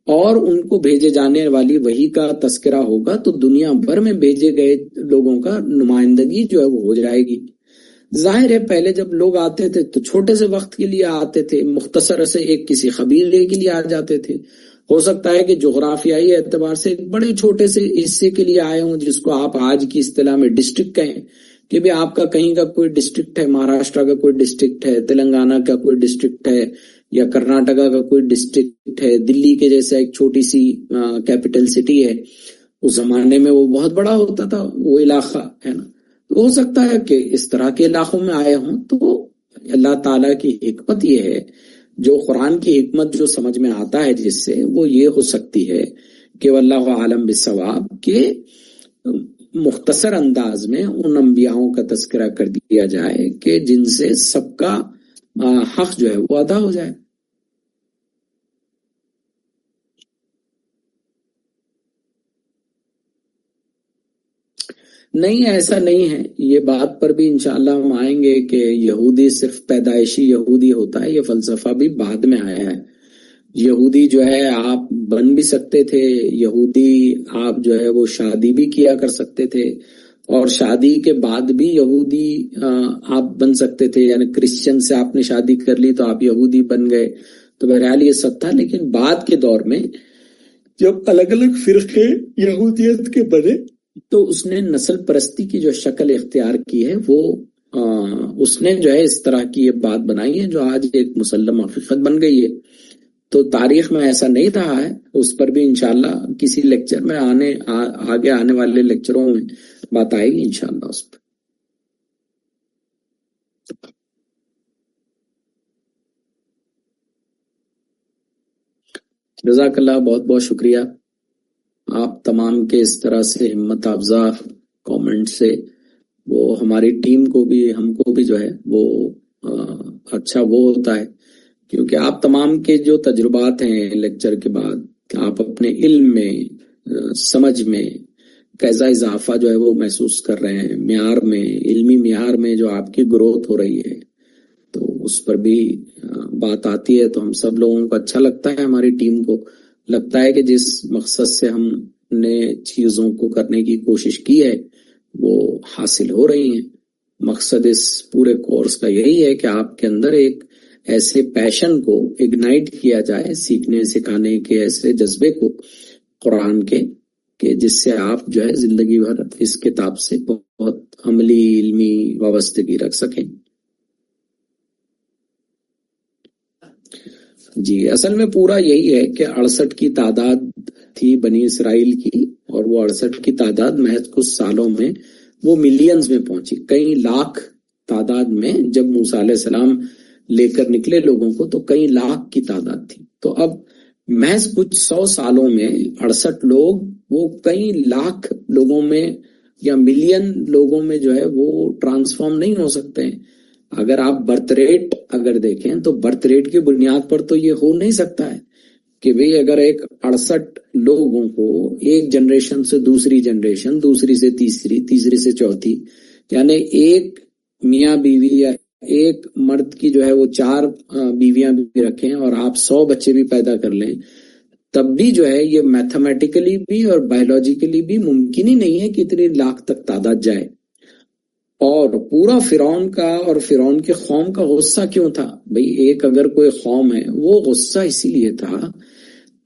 اور ان کو بھیجے جانے والی وحی کا تذکرہ ہوگا، تو دنیا بھر میں بھیجے گئے لوگوں کا نمائندگی جو ہے وہ ہو جائے گی۔ ظاہر ہے پہلے جب لوگ آتے تھے تو چھوٹے سے وقت کے لیے آتے تھے، مختصر سے ایک کسی قبیلے کے لیے آ جاتے تھے، ہو سکتا ہے کہ جغرافیائی اعتبار سے ایک بڑے چھوٹے سے حصے کے لیے آئے ہوں، جس کو آپ آج کی اصطلاح میں ڈسٹرکٹ کہیں، کہ بھی آپ کا کہیں کا کوئی ڈسٹرکٹ ہے، مہاراشٹر کا کوئی ڈسٹرکٹ ہے، تلنگانہ کا کوئی ڈسٹرکٹ ہے، یا کرناٹکا کا کوئی ڈسٹرکٹ ہے، دلی کے جیسا ایک چھوٹی سی کیپٹل سٹی ہے، اس زمانے میں وہ بہت بڑا ہوتا تھا وہ علاقہ، ہے نا۔ تو ہو سکتا ہے کہ اس طرح کے علاقوں میں آئے ہوں۔ تو اللہ تعالیٰ کی حکمت یہ ہے، جو قرآن کی حکمت جو سمجھ میں آتا ہے جس سے، وہ یہ ہو سکتی ہے کہ واللہ عالم بالصواب، کہ مختصر انداز میں ان انبیاؤں کا تذکرہ کر دیا جائے کہ جن سے سب کا حق جو ہے وہ ادا ہو جائے۔ نہیں، ایسا نہیں ہے. یہ بات پر بھی انشاءاللہ ہم آئیں گے کہ یہودی صرف پیدائشی یہودی ہوتا ہے، یہ فلسفہ بھی بعد میں آیا ہے. یہودی جو ہے آپ بن بھی سکتے تھے، یہودی آپ جو ہے وہ شادی بھی کیا کر سکتے تھے، اور شادی کے بعد بھی یہودی آپ بن سکتے تھے. یعنی کرسچن سے آپ نے شادی کر لی تو آپ یہودی بن گئے. تو بہرحال یہ سب تھا. لیکن بعد کے دور میں جب الگ الگ فرقے یہودیت کے بنے تو اس نے نسل پرستی کی جو شکل اختیار کی ہے وہ اس نے جو ہے اس طرح کی یہ بات بنائی ہے جو آج ایک مسلم حقیقت بن گئی ہے. تو تاریخ میں ایسا نہیں رہا ہے. اس پر بھی انشاءاللہ کسی لیکچر میں آگے آنے والے لیکچروں میں بات آئے گی انشاءاللہ اس پر. جزاک اللہ، بہت بہت شکریہ آپ تمام کے اس طرح سے ہمت افزا کامنٹ سے. وہ ہماری ٹیم کو بھی ہم کو بھی جو ہے وہ اچھا وہ ہوتا ہے، کیونکہ آپ تمام کے جو تجربات ہیں لیکچر کے بعد آپ اپنے علم میں سمجھ میں کیسا اضافہ جو ہے وہ محسوس کر رہے ہیں، معیار میں، علمی معیار میں جو آپ کی گروتھ ہو رہی ہے، تو اس پر بھی بات آتی ہے. تو ہم سب لوگوں کو اچھا لگتا ہے، ہماری ٹیم کو لگتا ہے کہ جس مقصد سے ہم نے چیزوں کو کرنے کی کوشش کی ہے وہ حاصل ہو رہی ہیں. مقصد اس پورے کورس کا یہی ہے کہ آپ کے اندر ایک ایسے پیشن کو اگنائٹ کیا جائے، سیکھنے سکھانے کے ایسے جذبے کو قرآن کے، کہ جس سے آپ جو ہے زندگی بھر اس کتاب سے بہت عملی علمی وابستگی رکھ سکیں. جی اصل میں پورا یہی ہے کہ 68 کی تعداد تھی بنی اسرائیل کی، اور وہ 68 کی تعداد محض کچھ سالوں میں وہ ملینز میں پہنچی. کئی لاکھ تعداد میں جب موسیٰ علیہ السلام لے کر نکلے لوگوں کو تو کئی لاکھ کی تعداد تھی. تو اب محض کچھ 100 سالوں میں 68 لوگ وہ کئی لاکھ لوگوں میں یا ملین لوگوں میں جو ہے وہ ٹرانسفارم نہیں ہو سکتے ہیں. اگر آپ برتھ ریٹ اگر دیکھیں تو برتھ ریٹ کی بنیاد پر تو یہ ہو نہیں سکتا ہے کہ بھئی اگر ایک 68 لوگوں کو ایک جنریشن سے دوسری جنریشن، دوسری سے تیسری، تیسری سے چوتھی، یعنی ایک میاں بیوی یا ایک مرد کی جو ہے وہ 4 بیویاں بھی رکھیں اور آپ 100 بچے بھی پیدا کر لیں، تب بھی جو ہے یہ میتھمیٹیکلی بھی اور بایولوجیکلی بھی ممکن ہی نہیں ہے کہ اتنی لاکھ تک تعداد جائے. اور پورا فرعون کا اور فرعون کے قوم کا غصہ کیوں تھا؟ بھئی ایک اگر کوئی قوم ہے، وہ غصہ اسی لیے تھا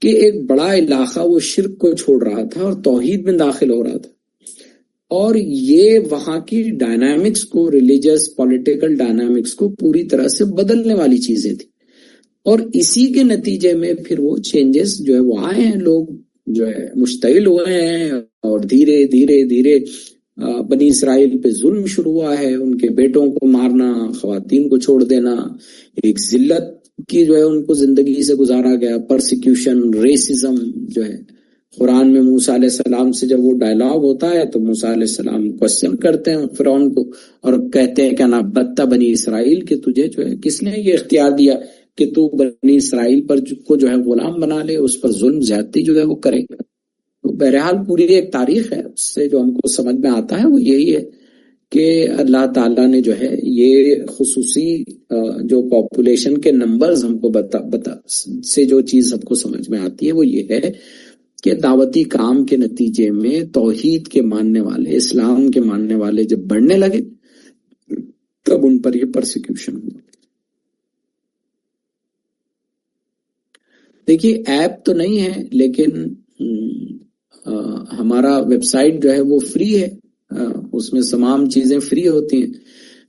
کہ ایک بڑا علاقہ وہ شرک کو چھوڑ رہا تھا اور توحید میں داخل ہو رہا تھا، اور یہ وہاں کی ڈائنامکس کو، ریلیجس پولیٹیکل ڈائنامکس کو پوری طرح سے بدلنے والی چیزیں تھی. اور اسی کے نتیجے میں پھر وہ چینجز جو ہے وہ آئے ہیں، لوگ جو ہے مشتعل ہوئے ہیں، اور دھیرے دھیرے دھیرے بنی اسرائیل پہ ظلم شروع ہوا ہے، ان کے بیٹوں کو مارنا، خواتین کو چھوڑ دینا، ایک ذلت کی جو ہے ان کو زندگی سے گزارا گیا، پرسیکیوشن، ریسزم جو ہے. قرآن میں موسیٰ علیہ السلام سے جب وہ ڈائلاگ ہوتا ہے تو موسیٰ علیہ السلام کوسچن کرتے ہیں فرعون کو اور کہتے ہیں کہ نا بتا بنی اسرائیل کہ تجھے جو ہے کس نے یہ اختیار دیا کہ تو بنی اسرائیل پر کو جو ہے غلام بنا لے، اس پر ظلم زیادتی جو ہے وہ کرے. تو بہرحال پوری ایک تاریخ ہے، اس سے جو ہم کو سمجھ میں آتا ہے وہ یہی ہے کہ اللہ تعالیٰ نے جو ہے یہ خصوصی جو پاپولیشن کے نمبرز ہم کو بتا سے جو چیز ہم کو سمجھ میں آتی ہے وہ یہ ہے کہ دعوتی کام کے نتیجے میں توحید کے ماننے والے، اسلام کے ماننے والے جب بڑھنے لگے تب ان پر یہ پرسیکیوشن ہوا. دیکھیے ایپ تو نہیں ہے لیکن ہمارا ویب سائٹ جو ہے وہ فری ہے، اس میں تمام چیزیں فری ہوتی ہیں.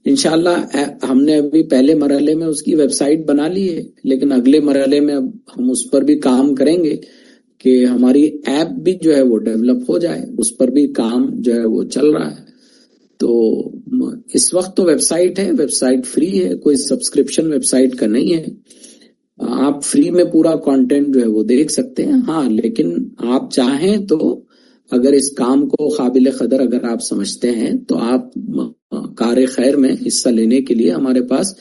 انشاءاللہ ہم نے ابھی پہلے مرحلے میں اس کی ویب سائٹ بنا لی ہے، لیکن اگلے مرحلے میں اب ہم اس پر بھی کام کریں گے کہ ہماری ایپ بھی جو ہے وہ ڈیولپ ہو جائے، اس پر بھی کام جو ہے وہ چل رہا ہے. تو اس وقت تو ویب سائٹ ہے، ویب سائٹ فری ہے، کوئی سبسکرپشن ویب سائٹ کا نہیں ہے، آپ فری میں پورا کانٹینٹ جو ہے وہ دیکھ سکتے ہیں. ہاں لیکن آپ چاہیں تو اگر اس کام کو قابل قدر اگر آپ سمجھتے ہیں تو آپ کار خیر میں حصہ لینے کے لیے ہمارے پاس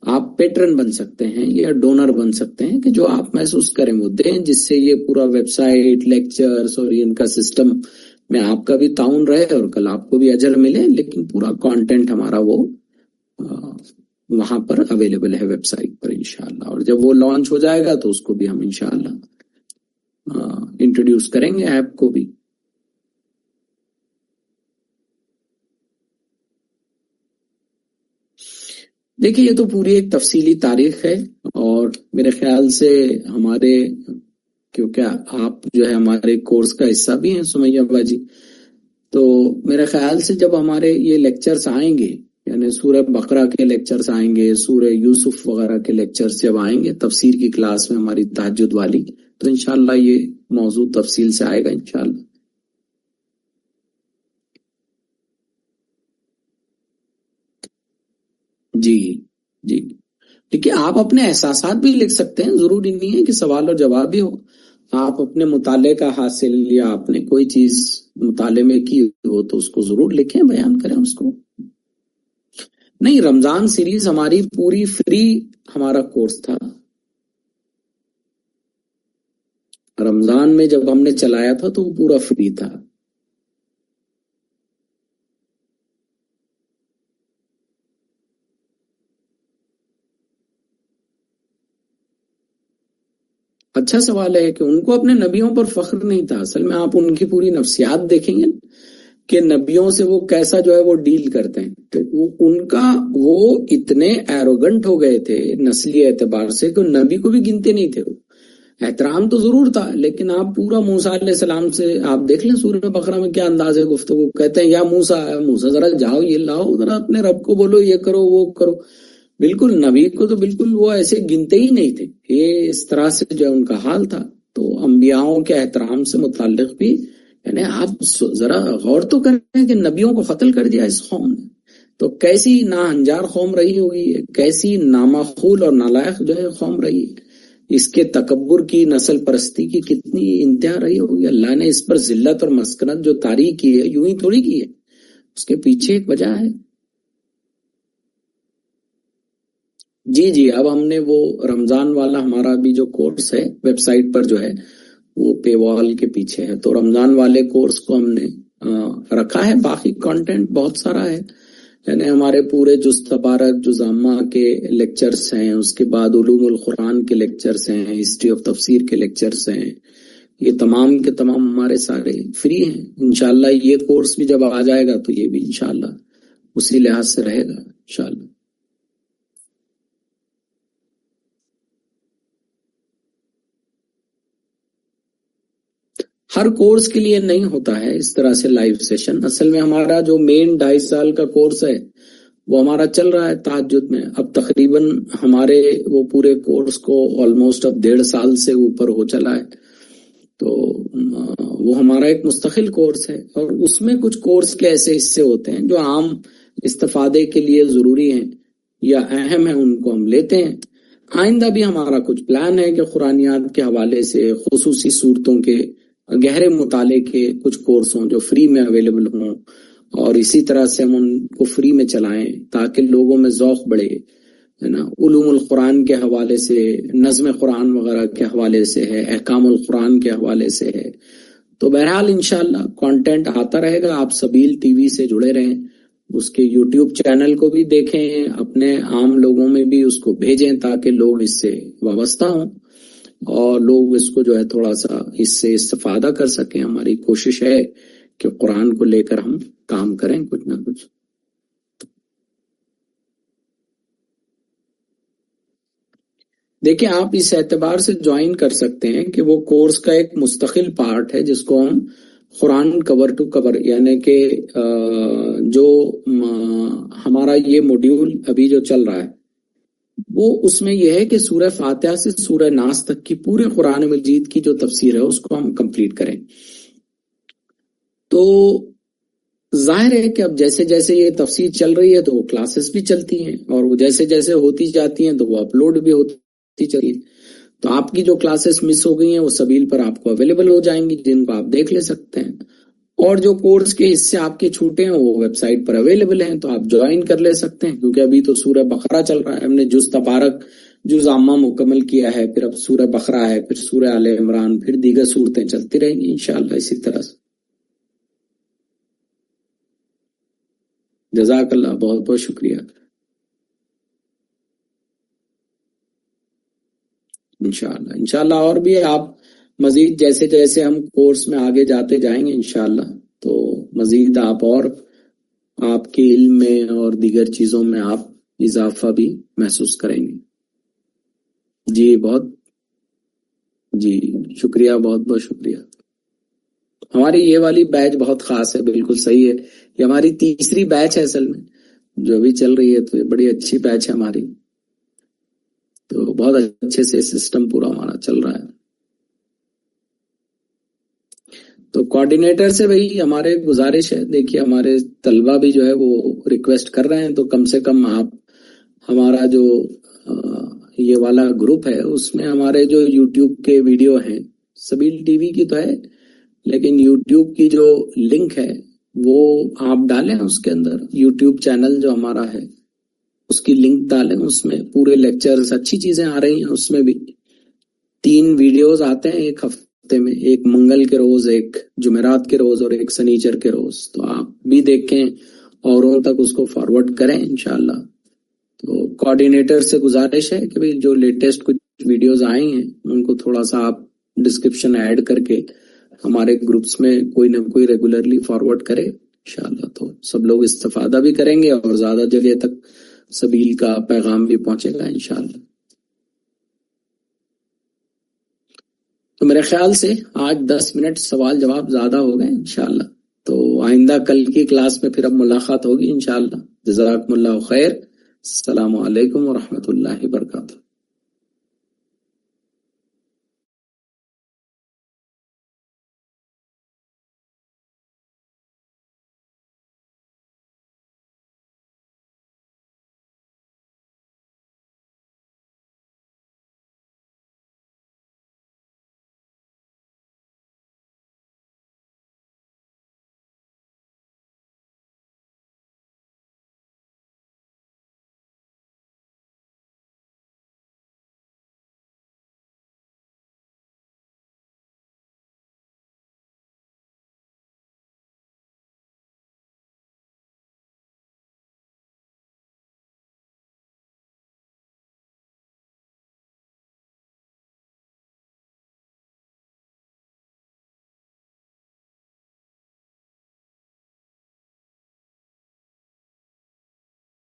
آپ پیٹرن بن سکتے ہیں یا ڈونر بن سکتے ہیں کہ جو آپ محسوس کریں وہ دیں، جس سے یہ پورا ویب سائٹ، لیکچرز اور ان کا سسٹم میں آپ کا بھی تعاون رہے اور کل آپ کو بھی اجر ملے، لیکن پورا کانٹینٹ ہمارا وہ وہاں پر اویلیبل ہے ویب سائٹ پر انشاءاللہ. اور جب وہ لانچ ہو جائے گا تو اس کو بھی ہم انشاءاللہ انٹروڈیوس کریں گے ایپ کو بھی. دیکھیے یہ تو پوری ایک تفصیلی تاریخ ہے، اور میرے خیال سے ہمارے، کیونکہ آپ جو ہے ہمارے کورس کا حصہ بھی ہیں سمیہ باجی، تو میرے خیال سے جب ہمارے یہ لیکچرز آئیں گے، یعنی سورہ بقرہ کے لیکچرز آئیں گے، سورہ یوسف وغیرہ کے لیکچرز جب آئیں گے تفسیر کی کلاس میں ہماری تہجد والی، تو انشاءاللہ یہ موضوع تفصیل سے آئے گا انشاءاللہ. جی جی، دیکھیے آپ اپنے احساسات بھی لکھ سکتے ہیں، ضروری نہیں ہے کہ سوال اور جواب ہی ہو. آپ اپنے مطالعے کا حاصل یا آپ نے کوئی چیز مطالعے میں کی ہو تو اس کو ضرور لکھیں، بیان کریں اس کو. نہیں، رمضان سیریز ہماری پوری فری ہمارا کورس تھا. رمضان میں جب ہم نے چلایا تھا تو وہ پورا فری تھا. اچھا سوال ہے کہ ان کو اپنے نبیوں پر فخر نہیں تھا. اصل میں آپ ان کی پوری نفسیات دیکھیں گے کہ نبیوں سے وہ کیسا جو ہے وہ ڈیل کرتے ہیں، تو ان کا وہ اتنے ایروگنٹ ہو گئے تھے نسلی اعتبار سے کہ نبی کو بھی گنتے نہیں تھے. وہ احترام تو ضرور تھا، لیکن آپ پورا موسیٰ علیہ السلام سے آپ دیکھ لیں سورہ بقرہ میں کیا انداز ہے گفتگو. کہتے ہیں یا موسیٰ ذرا جاؤ، یہ لاؤ، ذرا اپنے رب کو بولو، یہ کرو وہ کرو. بالکل نبی کو تو بالکل وہ ایسے گنتے ہی نہیں تھے. یہ اس طرح سے جو ان کا حال تھا. تو انبیاؤں کے احترام سے متعلق بھی، یعنی آپ ذرا غور تو کریں کہ نبیوں کو قتل کر دیا اس قوم نے، تو کیسی ناہنجار قوم رہی ہوگی، کیسی نامعقول اور نالائق جو ہے قوم رہی ہے. اس کے تکبر کی، نسل پرستی کی کتنی انتہا رہی ہوگی. اللہ نے اس پر ذلت اور مسکنت جو طاری کی ہے یوں ہی تھوڑی کی ہے، اس کے پیچھے ایک وجہ ہے. جی اب ہم نے وہ رمضان والا ہمارا بھی جو کورس ہے ویب سائٹ پر جو ہے وہ پے وال کے پیچھے ہے، تو رمضان والے کورس کو ہم نے رکھا ہے. باقی کانٹینٹ بہت سارا ہے، یعنی ہمارے پورے جز تبارک، جز عامہ کے لیکچرز ہیں، اس کے بعد علوم القرآن کے لیکچرز ہیں، ہسٹری آف تفسیر کے لیکچرز ہیں. یہ تمام کے تمام ہمارے سارے فری ہیں. انشاءاللہ یہ کورس بھی جب آ جائے گا تو یہ بھی انشاءاللہ اسی لحاظ سے رہے گا انشاءاللہ. ہر کورس کے لیے نہیں ہوتا ہے اس طرح سے لائیو سیشن. اصل میں ہمارا جو مین 2.5 سال کا کورس ہے وہ ہمارا چل رہا ہے تہجد میں. اب تقریباً ہمارے وہ پورے کورس کو آلموسٹ اب 1.5 سال سے اوپر ہو چلا ہے. تو وہ ہمارا ایک مستقل کورس ہے، اور اس میں کچھ کورس کے ایسے حصے ہوتے ہیں جو عام استفادے کے لیے ضروری ہیں یا اہم ہیں، ان کو ہم لیتے ہیں. آئندہ بھی ہمارا کچھ پلان ہے کہ قرآنیات کے حوالے سے خصوصی صورتوں کے گہرے مطالعے کے کچھ کورس ہوں جو فری میں اویلیبل ہوں، اور اسی طرح سے ہم ان کو فری میں چلائیں تاکہ لوگوں میں ذوق بڑھے، ہے نا. علوم القرآن کے حوالے سے، نظم قرآن وغیرہ کے حوالے سے ہے، احکام القرآن کے حوالے سے ہے. تو بہرحال انشاءاللہ کانٹینٹ آتا رہے گا. آپ سبیل ٹی وی سے جڑے رہیں، اس کے یوٹیوب چینل کو بھی دیکھیں، اپنے عام لوگوں میں بھی اس کو بھیجیں تاکہ لوگ اس سے وابستہ ہوں اور لوگ اس کو جو ہے تھوڑا سا اس سے استفادہ کر سکیں. ہماری کوشش ہے کہ قرآن کو لے کر ہم کام کریں کچھ نہ کچھ. دیکھیں آپ اس اعتبار سے جوائن کر سکتے ہیں کہ وہ کورس کا ایک مستقل پارٹ ہے جس کو ہم قرآن کور ٹو کور، یعنی کہ جو ہمارا یہ موڈیول ابھی جو چل رہا ہے وہ اس میں یہ ہے کہ سورہ فاتحہ سے سورہ ناس تک کی پورے قرآن مجید کی جو تفسیر ہے اس کو ہم کمپلیٹ کریں. تو ظاہر ہے کہ اب جیسے جیسے یہ تفسیر چل رہی ہے تو وہ کلاسز بھی چلتی ہیں، اور وہ جیسے جیسے ہوتی جاتی ہیں تو وہ اپلوڈ بھی ہوتی چلی ہے. تو آپ کی جو کلاسز مس ہو گئی ہیں وہ سبیل پر آپ کو اویلیبل ہو جائیں گی، جن کو آپ دیکھ لے سکتے ہیں. اور جو کورس کے حصے آپ کے چھوٹے ہیں وہ ویب سائٹ پر اویلیبل ہیں، تو آپ جوائن کر لے سکتے ہیں. کیونکہ ابھی تو سورہ بقرہ چل رہا ہے، ہم نے جز تبارک، جز عامہ مکمل کیا ہے، پھر اب سورہ بقرہ ہے، پھر سورہ آل عمران، پھر دیگر صورتیں چلتی رہیں گی انشاءاللہ اسی طرح سے. جزاک اللہ، بہت بہت شکریہ. انشاءاللہ اور بھی آپ مزید جیسے جیسے ہم کورس میں آگے جاتے جائیں گے انشاءاللہ تو مزید آپ اور آپ کے علم میں اور دیگر چیزوں میں آپ اضافہ بھی محسوس کریں گے. جی بہت جی شکریہ، بہت بہت شکریہ. ہماری یہ والی بیچ بہت خاص ہے، بالکل صحیح ہے. یہ ہماری تیسری بیچ ہے اصل میں جو بھی چل رہی ہے، تو یہ بڑی اچھی بیچ ہے ہماری. تو بہت اچھے سے سسٹم پورا ہمارا چل رہا ہے. تو کوآرڈینیٹر سے بھائی ہمارے گزارش ہے، دیکھیے ہمارے طلبہ بھی جو ہے وہ ریکویسٹ کر رہے ہیں، تو کم سے کم آپ ہمارا جو یہ والا گروپ ہے اس میں ہمارے جو یوٹیوب کے ویڈیو ہیں، سبیل ٹی وی کی تو ہے لیکن یوٹیوب کی جو لنک ہے وہ آپ ڈالیں اس کے اندر. یوٹیوب چینل جو ہمارا ہے اس کی لنک ڈالیں، اس میں پورے لیکچرز اچھی چیزیں آ رہی ہیں. اس میں بھی 3 ویڈیوز آتے ہیں ایک ہفتے میں، ایک منگل کے روز، ایک جمعرات کے روز اور ایک سنیچر کے روز. تو آپ بھی دیکھیں، اوروں تک اس کو فارورڈ کریں انشاءاللہ. تو کوآرڈینیٹر سے گزارش ہے کہ بھئی جو لیٹسٹ کچھ ویڈیوز آئی ہیں ان کو تھوڑا سا آپ ڈسکرپشن ایڈ کر کے ہمارے گروپس میں کوئی نہ کوئی ریگولرلی فارورڈ کرے انشاءاللہ. تو سب لوگ استفادہ بھی کریں گے اور زیادہ جگہ تک سبیل کا پیغام بھی پہنچے گا انشاءاللہ. تو میرے خیال سے آج 10 منٹ سوال جواب زیادہ ہو گئے انشاءاللہ. تو آئندہ کل کی کلاس میں پھر اب ملاقات ہوگی انشاءاللہ. جزاکم اللہ خیر. السلام علیکم ورحمۃ اللہ وبرکاتہ.